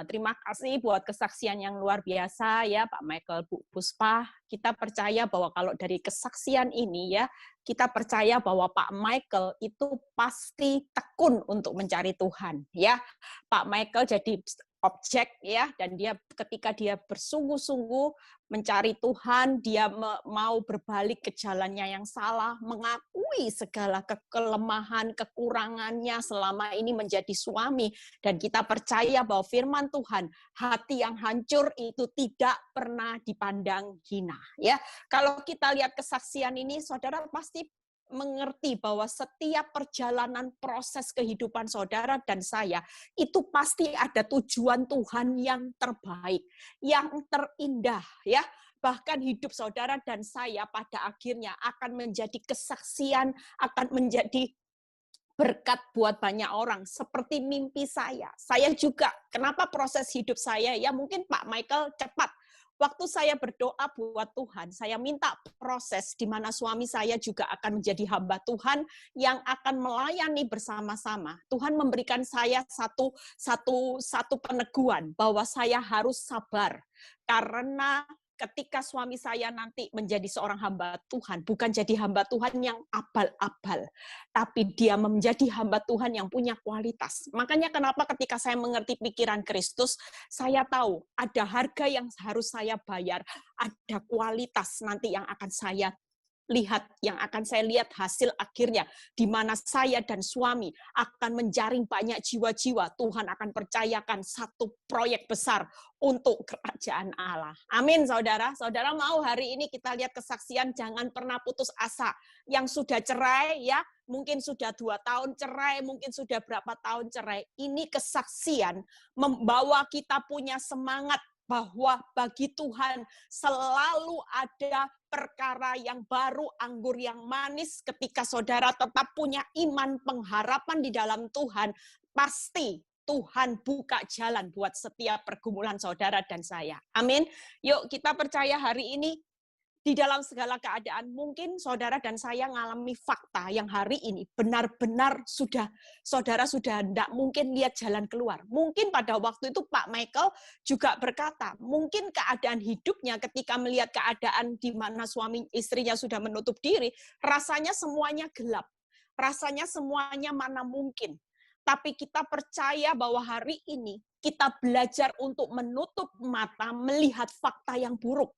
Terima kasih buat kesaksian yang luar biasa ya Pak Michael, Bu Puspa. Kita percaya bahwa kalau dari kesaksian ini ya, kita percaya bahwa Pak Michael itu pasti tekun untuk mencari Tuhan ya. Pak Michael jadi objek ya, dan dia ketika dia bersungguh-sungguh mencari Tuhan, dia mau berbalik ke jalannya yang salah, mengakui segala kelemahan, kekurangannya selama ini menjadi suami, dan kita percaya bahwa firman Tuhan, hati yang hancur itu tidak pernah dipandang hina ya. Kalau kita lihat kesaksian ini, saudara pasti mengerti bahwa setiap perjalanan proses kehidupan saudara dan saya itu pasti ada tujuan Tuhan yang terbaik, yang terindah ya. Bahkan hidup saudara dan saya pada akhirnya akan menjadi kesaksian, akan menjadi berkat buat banyak orang, seperti mimpi saya. Saya juga, kenapa proses hidup saya, ya mungkin Pak Michael cepat. Waktu saya berdoa buat Tuhan, saya minta proses di mana suami saya juga akan menjadi hamba Tuhan yang akan melayani bersama-sama. Tuhan memberikan saya satu peneguhan bahwa saya harus sabar, karena ketika suami saya nanti menjadi seorang hamba Tuhan, bukan jadi hamba Tuhan yang abal-abal, tapi dia menjadi hamba Tuhan yang punya kualitas. Makanya kenapa ketika saya mengerti pikiran Kristus, saya tahu ada harga yang harus saya bayar, ada kualitas nanti yang akan saya lihat, yang akan saya lihat hasil akhirnya, di mana saya dan suami akan menjaring banyak jiwa-jiwa. Tuhan akan percayakan satu proyek besar untuk kerajaan Allah. Amin, saudara. Saudara mau hari ini kita lihat kesaksian, jangan pernah putus asa. Yang sudah cerai, ya mungkin sudah 2 tahun cerai, mungkin sudah berapa tahun cerai. Ini kesaksian membawa kita punya semangat bahwa bagi Tuhan selalu ada perkara yang baru, anggur yang manis. Ketika saudara tetap punya iman, pengharapan di dalam Tuhan, pasti Tuhan buka jalan buat setiap pergumulan saudara dan saya. Amin. Yuk kita percaya hari ini, di dalam segala keadaan, mungkin saudara dan saya mengalami fakta yang hari ini benar-benar saudara sudah tidak mungkin lihat jalan keluar. Mungkin pada waktu itu Pak Michael juga berkata, mungkin keadaan hidupnya ketika melihat keadaan di mana suami istrinya sudah menutup diri, rasanya semuanya gelap. Rasanya semuanya mana mungkin. Tapi kita percaya bahwa hari ini kita belajar untuk menutup mata melihat fakta yang buruk.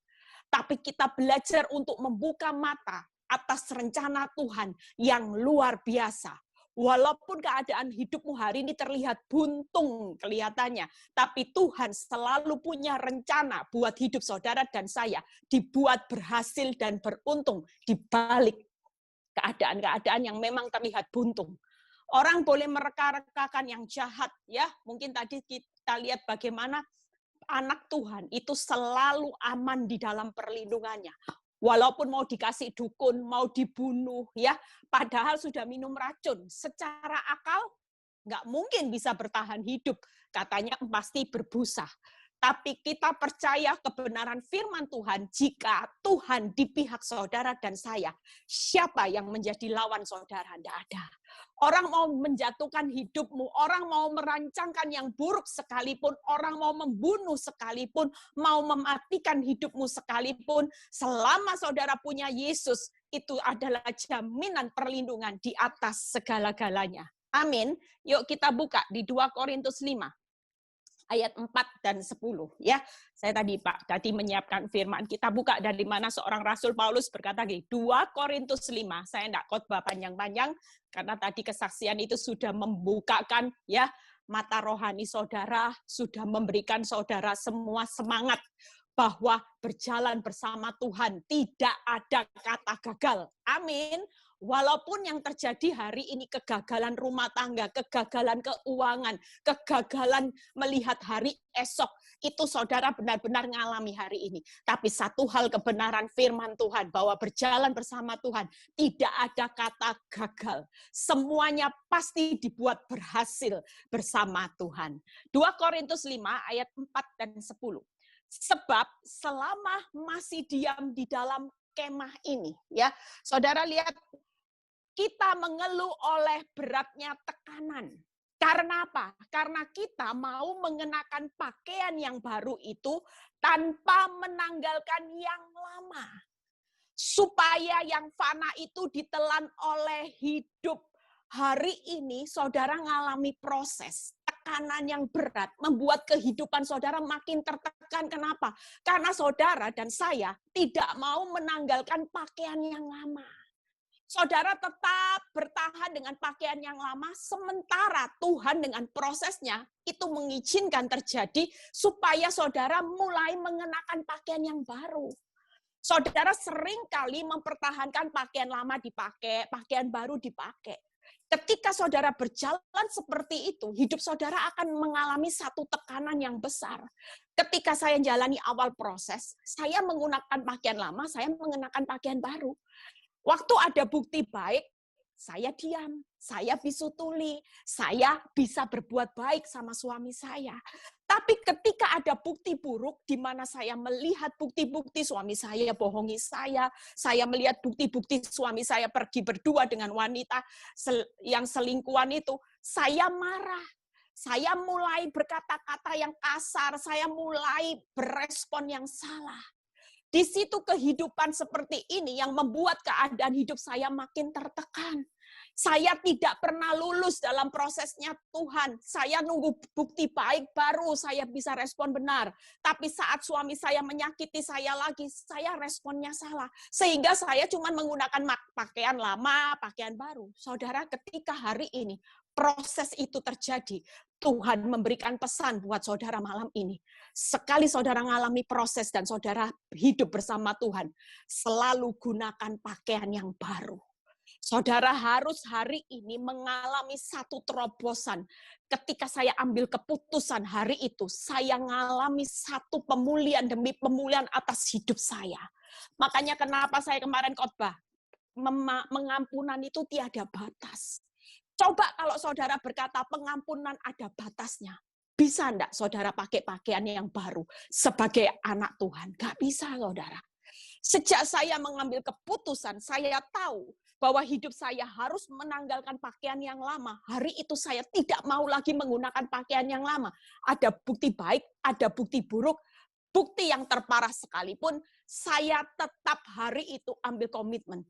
Tapi kita belajar untuk membuka mata atas rencana Tuhan yang luar biasa. Walaupun keadaan hidupmu hari ini terlihat buntung kelihatannya, tapi Tuhan selalu punya rencana buat hidup saudara dan saya, dibuat berhasil dan beruntung di balik keadaan-keadaan yang memang terlihat buntung. Orang boleh mereka-rekakan yang jahat, ya. Mungkin tadi kita lihat bagaimana anak Tuhan itu selalu aman di dalam perlindungannya. Walaupun mau dikasih dukun, mau dibunuh, ya, padahal sudah minum racun. Secara akal nggak mungkin bisa bertahan hidup, katanya pasti berbusa. Tapi kita percaya kebenaran firman Tuhan, jika Tuhan di pihak saudara dan saya, siapa yang menjadi lawan saudara? Tidak ada. Orang mau menjatuhkan hidupmu, orang mau merancangkan yang buruk sekalipun, orang mau membunuh sekalipun, mau mematikan hidupmu sekalipun, selama saudara punya Yesus, itu adalah jaminan perlindungan di atas segala-galanya. Amin. Yuk kita buka di 2 Korintus 5. Ayat 4 dan 10 ya. Saya tadi menyiapkan firman. Kita buka dari mana seorang Rasul Paulus berkata gini, 2 Korintus 5. Saya enggak khotbah panjang-panjang karena tadi kesaksian itu sudah membukakan ya mata rohani saudara, sudah memberikan saudara semua semangat bahwa berjalan bersama Tuhan tidak ada kata gagal. Amin. Walaupun yang terjadi hari ini kegagalan rumah tangga, kegagalan keuangan, kegagalan melihat hari esok, itu saudara benar-benar ngalami hari ini. Tapi satu hal kebenaran firman Tuhan, bahwa berjalan bersama Tuhan, tidak ada kata gagal. Semuanya pasti dibuat berhasil bersama Tuhan. 2 Korintus 5 ayat 4 dan 10. Sebab selama masih diam di dalam kemah ini, ya, saudara lihat, kita mengeluh oleh beratnya tekanan. Karena apa? Karena kita mau mengenakan pakaian yang baru itu tanpa menanggalkan yang lama. Supaya yang fana itu ditelan oleh hidup. Hari ini saudara mengalami proses. Tekanan yang berat membuat kehidupan saudara makin tertekan. Kenapa? Karena saudara dan saya tidak mau menanggalkan pakaian yang lama. Saudara tetap bertahan dengan pakaian yang lama, sementara Tuhan dengan prosesnya itu mengizinkan terjadi supaya saudara mulai mengenakan pakaian yang baru. Saudara sering kali mempertahankan pakaian lama dipakai, pakaian baru dipakai. Ketika saudara berjalan seperti itu, hidup saudara akan mengalami satu tekanan yang besar. Ketika saya jalani awal proses, saya menggunakan pakaian lama, saya mengenakan pakaian baru. Waktu ada bukti baik, saya diam, saya bisu tuli, saya bisa berbuat baik sama suami saya. Tapi ketika ada bukti buruk, di mana saya melihat bukti-bukti suami saya bohongi saya melihat bukti-bukti suami saya pergi berdua dengan wanita yang selingkuhan itu, saya marah. Saya mulai berkata-kata yang kasar, saya mulai berespon yang salah. Di situ kehidupan seperti ini yang membuat keadaan hidup saya makin tertekan. Saya tidak pernah lulus dalam prosesnya Tuhan. Saya nunggu bukti baik baru saya bisa respon benar. Tapi saat suami saya menyakiti saya lagi, saya responnya salah. Sehingga saya cuma menggunakan pakaian lama, pakaian baru. Saudara, ketika hari ini proses itu terjadi, Tuhan memberikan pesan buat saudara malam ini. Sekali saudara mengalami proses dan saudara hidup bersama Tuhan, selalu gunakan pakaian yang baru. Saudara harus hari ini mengalami satu terobosan. Ketika saya ambil keputusan hari itu, saya mengalami satu pemulihan demi pemulihan atas hidup saya. Makanya kenapa saya kemarin khotbah, pengampunan itu tiada batas. Coba kalau saudara berkata pengampunan ada batasnya. Bisa enggak saudara pakai pakaian yang baru sebagai anak Tuhan? Enggak bisa, saudara. Sejak saya mengambil keputusan, saya tahu bahwa hidup saya harus menanggalkan pakaian yang lama. Hari itu saya tidak mau lagi menggunakan pakaian yang lama. Ada bukti baik, ada bukti buruk, bukti yang terparah sekalipun, saya tetap hari itu ambil komitmen.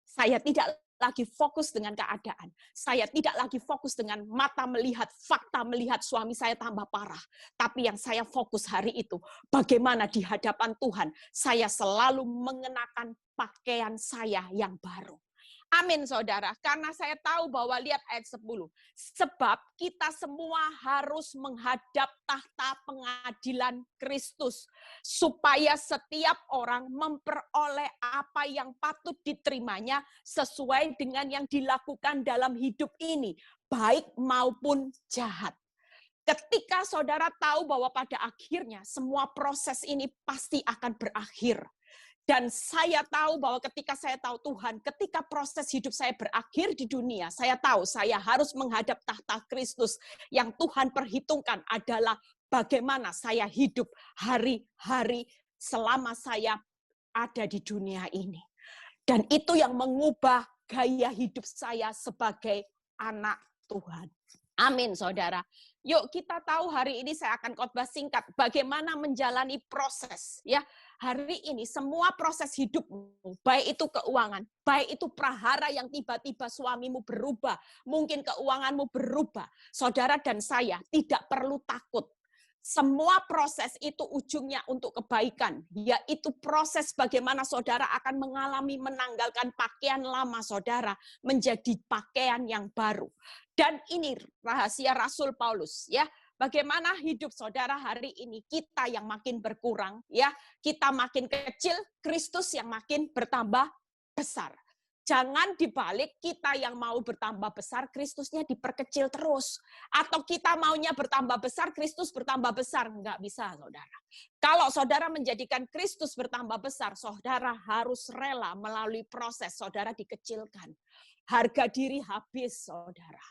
Saya tidak lagi fokus dengan keadaan. Saya tidak lagi fokus dengan mata melihat, fakta melihat suami saya tambah parah. Tapi yang saya fokus hari itu, bagaimana di hadapan Tuhan, saya selalu mengenakan pakaian saya yang baru. Amin, saudara. Karena saya tahu bahwa, lihat ayat 10. Sebab kita semua harus menghadap tahta pengadilan Kristus. Supaya setiap orang memperoleh apa yang patut diterimanya sesuai dengan yang dilakukan dalam hidup ini. Baik maupun jahat. Ketika saudara tahu bahwa pada akhirnya semua proses ini pasti akan berakhir. Dan saya tahu bahwa ketika saya tahu Tuhan, ketika proses hidup saya berakhir di dunia, saya tahu saya harus menghadap tahta Kristus. Yang Tuhan perhitungkan adalah bagaimana saya hidup hari-hari selama saya ada di dunia ini. Dan itu yang mengubah gaya hidup saya sebagai anak Tuhan. Amin, saudara. Yuk kita tahu hari ini saya akan khotbah singkat bagaimana menjalani proses, ya. Hari ini semua proses hidupmu, baik itu keuangan, baik itu prahara yang tiba-tiba suamimu berubah, mungkin keuanganmu berubah. Saudara dan saya tidak perlu takut. Semua proses itu ujungnya untuk kebaikan, yaitu proses bagaimana saudara akan mengalami menanggalkan pakaian lama saudara menjadi pakaian yang baru. Dan ini rahasia Rasul Paulus, ya. Bagaimana hidup saudara hari ini, kita yang makin berkurang, ya, kita makin kecil, Kristus yang makin bertambah besar. Jangan dibalik, kita yang mau bertambah besar, Kristusnya diperkecil terus. Atau kita maunya bertambah besar, Kristus bertambah besar. Enggak bisa, saudara. Kalau saudara menjadikan Kristus bertambah besar, saudara harus rela melalui proses, saudara dikecilkan. Harga diri habis, saudara.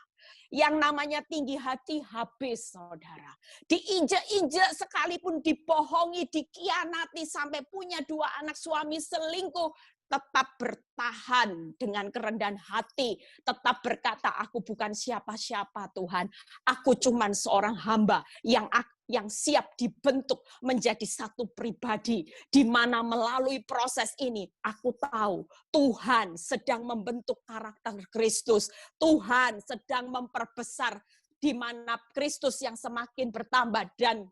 Yang namanya tinggi hati habis, saudara. Diinjek-injek sekalipun dibohongi, dikhianati, sampai punya 2 anak suami selingkuh, tetap bertahan dengan kerendahan hati. Tetap berkata, aku bukan siapa-siapa Tuhan. Aku cuman seorang hamba yang siap dibentuk menjadi satu pribadi, di mana melalui proses ini aku tahu Tuhan sedang membentuk karakter Kristus. Tuhan sedang memperbesar, di mana Kristus yang semakin bertambah dan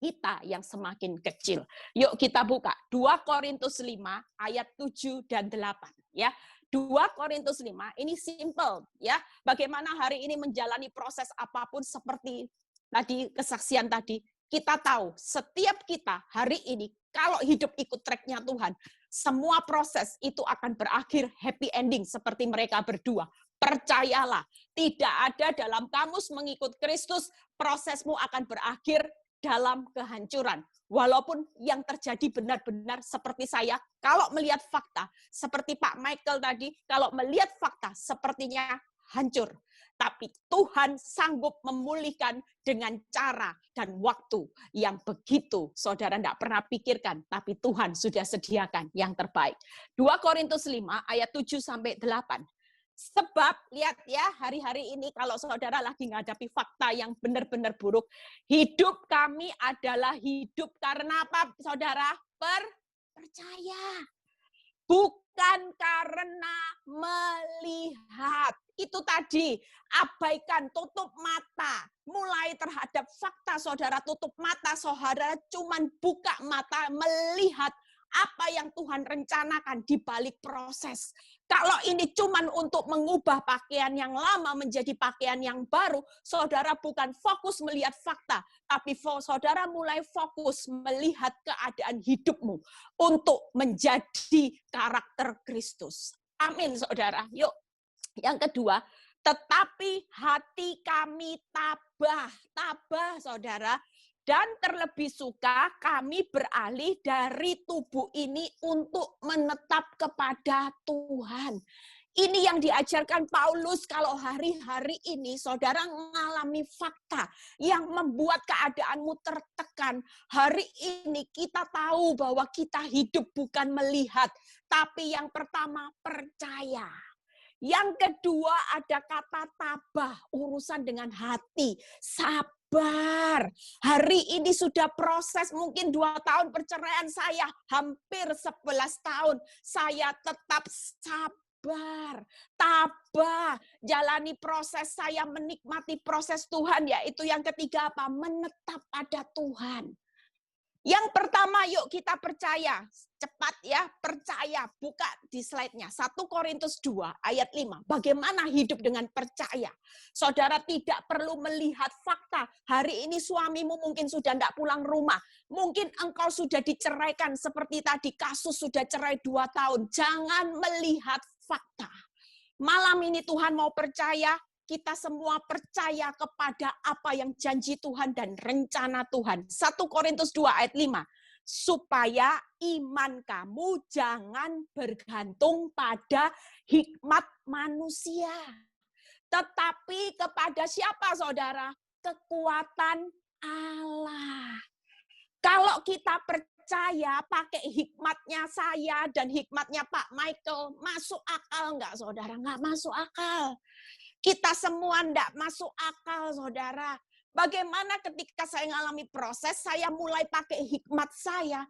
kita yang semakin kecil. Yuk kita buka 2 Korintus 5 ayat 7 dan 8 ya. 2 Korintus 5 ini simple ya. Bagaimana hari ini menjalani proses apapun seperti tadi kesaksian tadi, kita tahu setiap kita hari ini kalau hidup ikut tracknya Tuhan, semua proses itu akan berakhir happy ending seperti mereka berdua. Percayalah, tidak ada dalam kamus mengikut Kristus, prosesmu akan berakhir dalam kehancuran. Walaupun yang terjadi benar-benar seperti saya, kalau melihat fakta, seperti Pak Michael tadi, kalau melihat fakta sepertinya hancur. Tapi Tuhan sanggup memulihkan dengan cara dan waktu yang begitu saudara tidak pernah pikirkan, tapi Tuhan sudah sediakan yang terbaik. 2 Korintus 5 ayat 7-8. Sebab, lihat ya, hari-hari ini kalau saudara lagi menghadapi fakta yang benar-benar buruk, hidup kami adalah hidup karena apa, saudara? Percaya. Bukan karena melihat. Itu tadi, abaikan, tutup mata. Mulai terhadap fakta, saudara tutup mata, saudara cuman buka mata, melihat apa yang Tuhan rencanakan di balik proses. Kalau ini cuman untuk mengubah pakaian yang lama menjadi pakaian yang baru, saudara bukan fokus melihat fakta, tapi saudara mulai fokus melihat keadaan hidupmu untuk menjadi karakter Kristus. Amin, saudara. Yuk, yang kedua, tetapi hati kami tabah, saudara. Dan terlebih suka kami beralih dari tubuh ini untuk menetap kepada Tuhan. Ini yang diajarkan Paulus kalau hari-hari ini saudara mengalami fakta yang membuat keadaanmu tertekan. Hari ini kita tahu bahwa kita hidup bukan melihat, tapi yang pertama percaya. Yang kedua ada kata tabah, urusan dengan hati, sabar. Hari ini sudah proses mungkin 2 tahun perceraian saya, hampir 11 tahun. Saya tetap sabar, tabah, jalani proses saya, menikmati proses Tuhan, yaitu yang ketiga apa? Menetap pada Tuhan. Yang pertama, yuk kita percaya. Cepat ya, percaya. Buka di slide-nya. 1 Korintus 2 ayat 5. Bagaimana hidup dengan percaya? Saudara tidak perlu melihat fakta. Hari ini suamimu mungkin sudah tidak pulang rumah. Mungkin engkau sudah diceraikan seperti tadi. Kasus sudah cerai 2 tahun. Jangan melihat fakta. Malam ini Tuhan mau percaya. Kita semua percaya kepada apa yang janji Tuhan dan rencana Tuhan. 1 Korintus 2 ayat 5. Supaya iman kamu jangan bergantung pada hikmat manusia. Tetapi kepada siapa, saudara? Kekuatan Allah. Kalau kita percaya pakai hikmatnya saya dan hikmatnya Pak Michael, masuk akal enggak, saudara? Enggak masuk akal. Kita semua enggak masuk akal, saudara. Bagaimana ketika saya mengalami proses, saya mulai pakai hikmat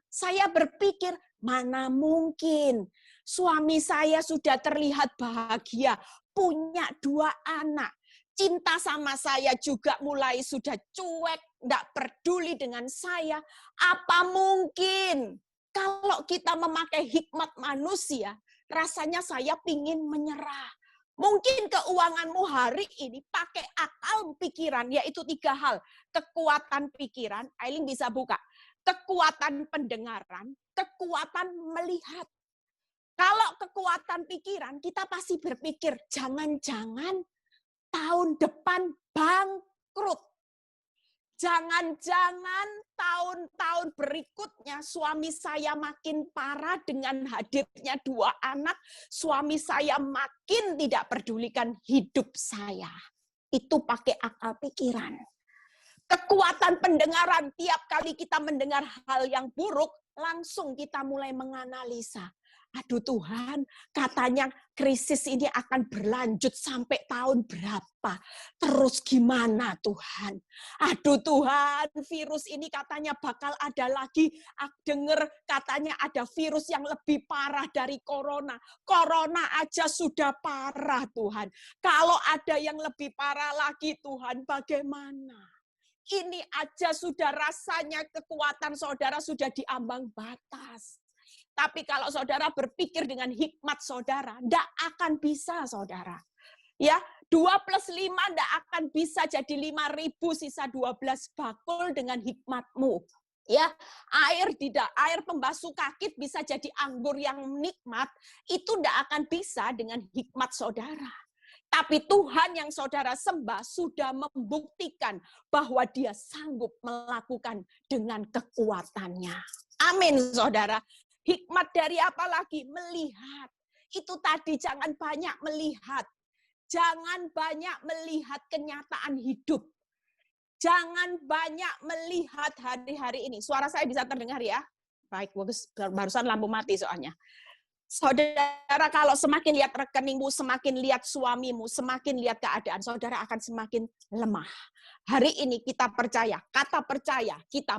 saya berpikir, mana mungkin suami saya sudah terlihat bahagia, punya 2 anak, cinta sama saya juga mulai sudah cuek, enggak peduli dengan saya. Apa mungkin kalau kita memakai hikmat manusia, rasanya saya pingin menyerah. Mungkin keuanganmu hari ini pakai akal pikiran, yaitu 3 hal. Kekuatan pikiran, Aileen bisa buka. Kekuatan pendengaran, kekuatan melihat. Kalau kekuatan pikiran, kita pasti berpikir, jangan-jangan tahun depan bangkrut. Jangan-jangan tahun-tahun berikutnya suami saya makin parah dengan hadirnya 2 anak. Suami saya makin tidak pedulikan hidup saya. Itu pakai akal pikiran. Kekuatan pendengaran, tiap kali kita mendengar hal yang buruk, langsung kita mulai menganalisa. Aduh Tuhan, katanya krisis ini akan berlanjut sampai tahun berapa? Terus gimana Tuhan? Aduh Tuhan, virus ini katanya bakal ada lagi. Dengar katanya ada virus yang lebih parah dari corona. Corona aja sudah parah Tuhan. Kalau ada yang lebih parah lagi Tuhan, bagaimana? Ini aja sudah rasanya kekuatan saudara sudah diambang batas. Tapi kalau saudara berpikir dengan hikmat saudara, tidak akan bisa saudara. Ya, 2 + 5 tidak akan bisa jadi 5.000 sisa 12 bakul dengan hikmatmu. Ya, air pembasuh kaki bisa jadi anggur yang nikmat, itu tidak akan bisa dengan hikmat saudara. Tapi Tuhan yang saudara sembah sudah membuktikan bahwa Dia sanggup melakukan dengan kekuatannya. Amin, saudara. Hikmat dari apa lagi? Melihat. Itu tadi, jangan banyak melihat. Jangan banyak melihat kenyataan hidup. Jangan banyak melihat hari-hari ini. Suara saya bisa terdengar ya? Baik, bagus. Barusan lampu mati soalnya. Saudara, kalau semakin lihat rekeningmu, semakin lihat suamimu, semakin lihat keadaan, saudara akan semakin lemah. Hari ini kita percaya, kata percaya, kita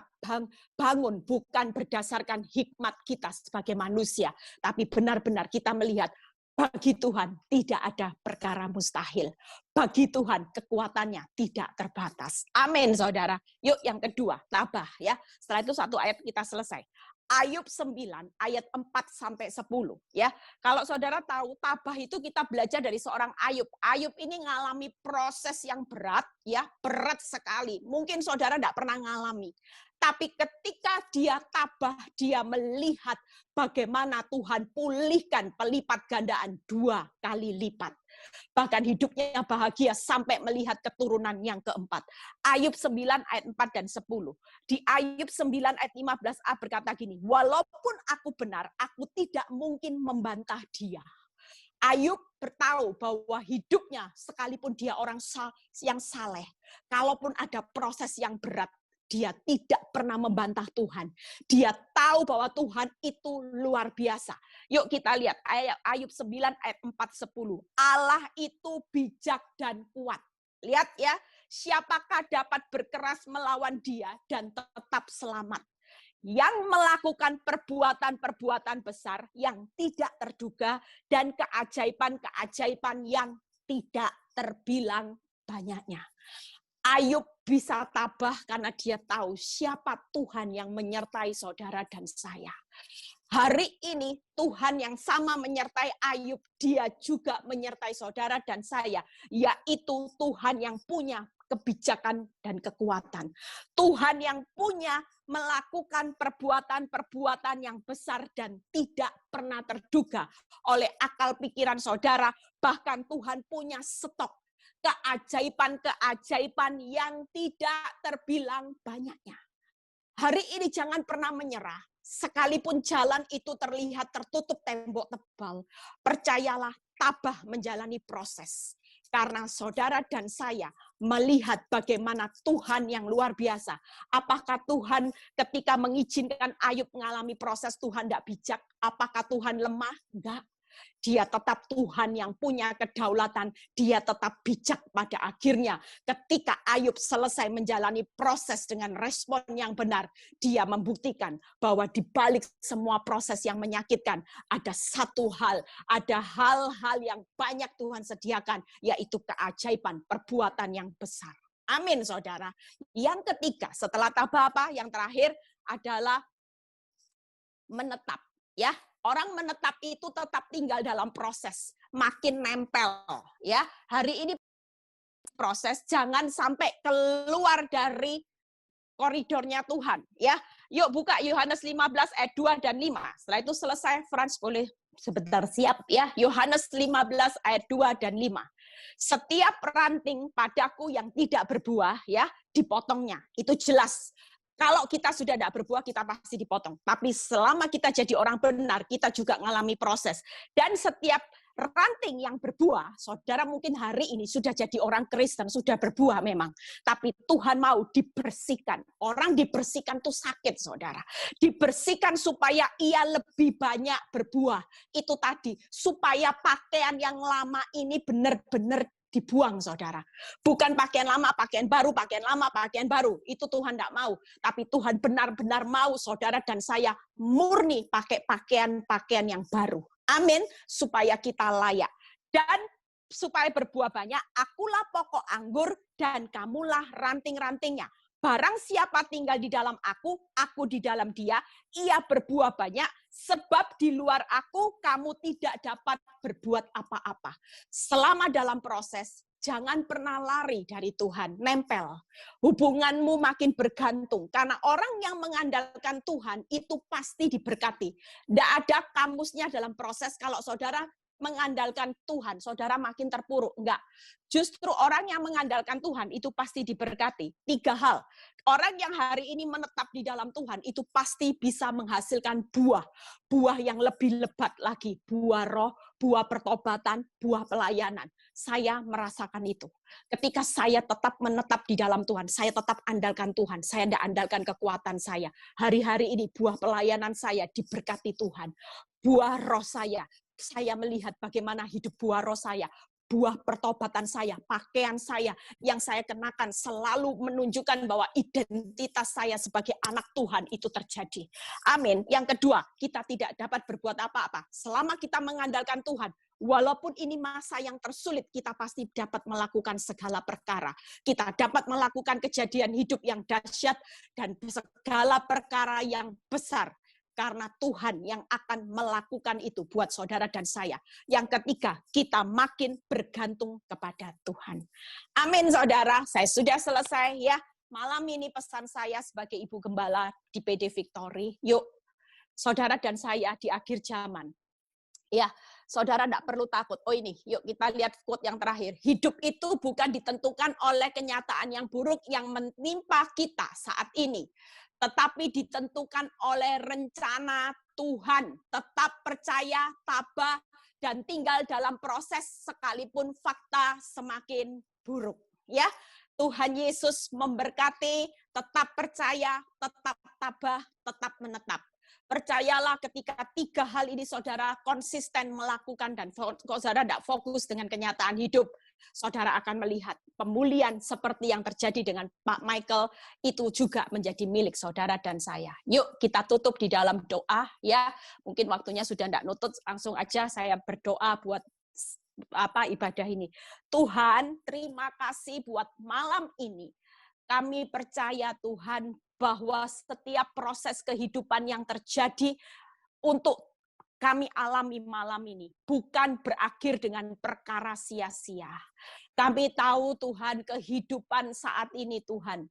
bangun bukan berdasarkan hikmat kita sebagai manusia, tapi benar-benar kita melihat, bagi Tuhan tidak ada perkara mustahil. Bagi Tuhan kekuatannya tidak terbatas. Amin, saudara. Yuk yang kedua, tabah ya. Setelah itu 1 ayat kita selesai. Ayub 9 ayat 4-10 ya. Kalau saudara tahu tabah itu kita belajar dari seorang Ayub. Ayub ini ngalami proses yang berat ya, berat sekali. Mungkin saudara tidak pernah ngalami. Tapi ketika dia tabah, dia melihat bagaimana Tuhan pulihkan pelipat gandaan 2 kali lipat. Bahkan hidupnya bahagia sampai melihat keturunan yang keempat. Ayub 9 ayat 4 dan 10. Di Ayub 9 ayat 15a berkata gini, walaupun aku benar, aku tidak mungkin membantah dia. Ayub bertahu bahwa hidupnya, sekalipun dia orang yang saleh, kalaupun ada proses yang berat, dia tidak pernah membantah Tuhan. Dia tahu bahwa Tuhan itu luar biasa. Yuk kita lihat Ayub 9 ayat 4-10. Allah itu bijak dan kuat. Lihat ya, siapakah dapat berkeras melawan dia dan tetap selamat? Yang melakukan perbuatan-perbuatan besar yang tidak terduga dan keajaiban-keajaiban yang tidak terbilang banyaknya. Ayub bisa tabah karena dia tahu siapa Tuhan yang menyertai saudara dan saya. Hari ini Tuhan yang sama menyertai Ayub, dia juga menyertai saudara dan saya, yaitu Tuhan yang punya kebijakan dan kekuatan. Tuhan yang punya melakukan perbuatan-perbuatan yang besar dan tidak pernah terduga oleh akal pikiran saudara. Bahkan Tuhan punya stok keajaiban-keajaiban yang tidak terbilang banyaknya. Hari ini jangan pernah menyerah. Sekalipun jalan itu terlihat tertutup tembok tebal, percayalah, tabah menjalani proses. Karena saudara dan saya melihat bagaimana Tuhan yang luar biasa. Apakah Tuhan ketika mengizinkan Ayub mengalami proses, Tuhan tidak bijak? Apakah Tuhan lemah? Enggak. Dia tetap Tuhan yang punya kedaulatan. Dia tetap bijak pada akhirnya. Ketika Ayub selesai menjalani proses dengan respon yang benar, dia membuktikan bahwa di balik semua proses yang menyakitkan, ada satu hal, ada hal-hal yang banyak Tuhan sediakan, yaitu keajaiban, perbuatan yang besar. Amin, saudara. Yang ketiga, setelah tabah apa? Yang terakhir adalah menetap. Ya, orang menetap itu tetap tinggal dalam proses, makin nempel. Ya, hari ini proses, jangan sampai keluar dari koridornya Tuhan. Ya, yuk buka Yohanes 15 ayat 2 dan 5. Setelah itu selesai, Frans boleh sebentar siap ya. Yohanes 15 ayat 2 dan 5. Setiap ranting padaku yang tidak berbuah, ya, dipotongnya. Itu jelas. Kalau kita sudah tidak berbuah, kita pasti dipotong. Tapi selama kita jadi orang benar, kita juga mengalami proses. Dan setiap ranting yang berbuah, saudara mungkin hari ini sudah jadi orang Kristen, sudah berbuah memang. Tapi Tuhan mau dibersihkan. Orang dibersihkan itu sakit, saudara. Dibersihkan supaya ia lebih banyak berbuah. Itu tadi, supaya pakaian yang lama ini benar-benar dibuang, saudara. Bukan pakaian lama, pakaian baru, pakaian lama, pakaian baru. Itu Tuhan tidak mau. Tapi Tuhan benar-benar mau saudara dan saya murni pakai pakaian-pakaian yang baru. Amin. Supaya kita layak. Dan supaya berbuah banyak, akulah pokok anggur dan kamulah ranting-rantingnya. Barang siapa tinggal di dalam aku di dalam dia, ia berbuah banyak, sebab di luar aku, kamu tidak dapat berbuat apa-apa. Selama dalam proses, jangan pernah lari dari Tuhan, nempel. Hubunganmu makin bergantung, karena orang yang mengandalkan Tuhan, itu pasti diberkati. Tidak ada kamusnya dalam proses, kalau saudara mengandalkan Tuhan, saudara makin terpuruk. Enggak. Justru orang yang mengandalkan Tuhan itu pasti diberkati. 3 hal. Orang yang hari ini menetap di dalam Tuhan itu pasti bisa menghasilkan buah. Buah yang lebih lebat lagi. Buah roh, buah pertobatan, buah pelayanan. Saya merasakan itu. Ketika saya tetap menetap di dalam Tuhan, saya tetap andalkan Tuhan. Saya tidak andalkan kekuatan saya. Hari-hari ini buah pelayanan saya diberkati Tuhan. Buah roh saya melihat bagaimana hidup buah roh saya, buah pertobatan saya, pakaian saya yang saya kenakan selalu menunjukkan bahwa identitas saya sebagai anak Tuhan itu terjadi. Amin. Yang kedua, kita tidak dapat berbuat apa-apa. Selama kita mengandalkan Tuhan, walaupun ini masa yang tersulit, kita pasti dapat melakukan segala perkara. Kita dapat melakukan kejadian hidup yang dahsyat dan segala perkara yang besar. Karena Tuhan yang akan melakukan itu buat saudara dan saya. Yang ketiga, kita makin bergantung kepada Tuhan. Amin, saudara. Saya sudah selesai ya. Malam ini pesan saya sebagai Ibu Gembala di PD Victory. Yuk, saudara dan saya di akhir zaman. Ya, saudara tidak perlu takut. Oh ini, yuk kita lihat quote yang terakhir. Hidup itu bukan ditentukan oleh kenyataan yang buruk yang menimpa kita saat ini, tetapi ditentukan oleh rencana Tuhan. Tetap percaya, tabah, dan tinggal dalam proses sekalipun fakta semakin buruk. Ya, Tuhan Yesus memberkati, tetap percaya, tetap tabah, tetap menetap. Percayalah ketika 3 hal ini saudara konsisten melakukan dan saudara tidak fokus dengan kenyataan hidup, saudara akan melihat pemulihan seperti yang terjadi dengan Pak Michael itu juga menjadi milik saudara dan saya. Yuk kita tutup di dalam doa ya. Mungkin waktunya sudah tidak nutut, langsung aja saya berdoa buat ibadah ini. Tuhan, terima kasih buat malam ini. Kami percaya Tuhan bahwa setiap proses kehidupan yang terjadi untuk kami alami malam ini bukan berakhir dengan perkara sia-sia. Kami tahu Tuhan, kehidupan saat ini Tuhan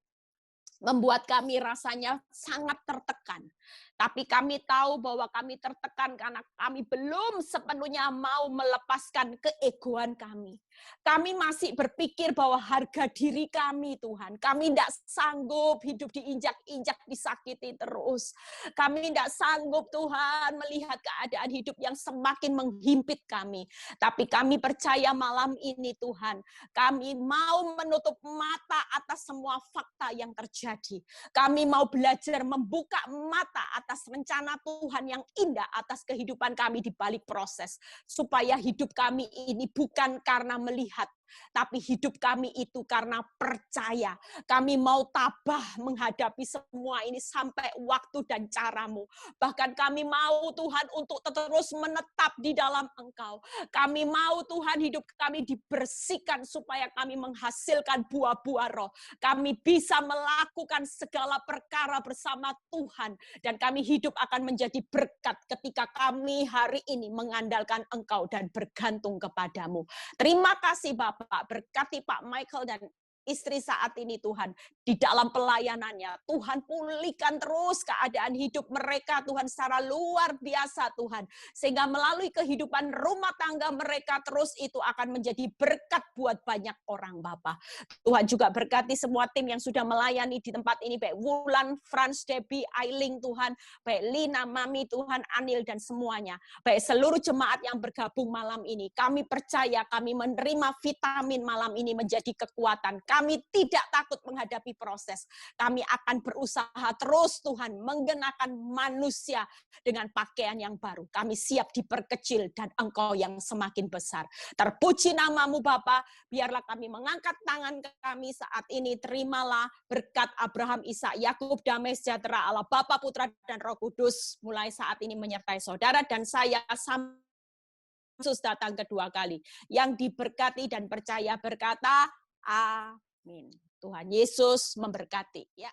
membuat kami rasanya sangat tertekan. Tapi kami tahu bahwa kami tertekan karena kami belum sepenuhnya mau melepaskan keegoan kami. Kami masih berpikir bahwa harga diri kami, Tuhan. Kami tidak sanggup hidup diinjak-injak, disakiti terus. Kami tidak sanggup, Tuhan, melihat keadaan hidup yang semakin menghimpit kami. Tapi kami percaya malam ini, Tuhan, kami mau menutup mata atas semua fakta yang terjadi. Kami mau belajar membuka mata atas rencana Tuhan yang indah atas kehidupan kami di balik proses. Supaya hidup kami ini bukan karena melihat, tapi hidup kami itu karena percaya. Kami mau tabah menghadapi semua ini sampai waktu dan caramu. Bahkan kami mau Tuhan untuk terus menetap di dalam Engkau. Kami mau Tuhan hidup kami dibersihkan supaya kami menghasilkan buah-buah roh. Kami bisa melakukan segala perkara bersama Tuhan. Dan kami hidup akan menjadi berkat ketika kami hari ini mengandalkan Engkau dan bergantung kepadamu. Terima kasih Bapak. Berkati Pak Michael dan istri saat ini Tuhan, di dalam pelayanannya. Tuhan pulihkan terus keadaan hidup mereka Tuhan secara luar biasa Tuhan. Sehingga melalui kehidupan rumah tangga mereka terus itu akan menjadi berkat buat banyak orang Bapa. Tuhan juga berkati semua tim yang sudah melayani di tempat ini. Baik Wulan, Franz, Debbie, Ailing Tuhan. Baik Lina, Mami Tuhan, Anil dan semuanya. Baik seluruh jemaat yang bergabung malam ini. Kami percaya kami menerima vitamin malam ini menjadi kekuatan. Kami tidak takut menghadapi proses. Kami akan berusaha terus Tuhan menggenakan manusia dengan pakaian yang baru. Kami siap diperkecil dan Engkau yang semakin besar. Terpuji namamu Bapa, biarlah kami mengangkat tangan kami saat ini. Terimalah berkat Abraham, Ishak, Yakub, damai sejahtera Allah Bapa, Putra dan Roh Kudus mulai saat ini menyertai saudara dan saya sampai Yesus datang kedua kali. Yang diberkati dan percaya berkata, amin. Tuhan Yesus memberkati. Ya.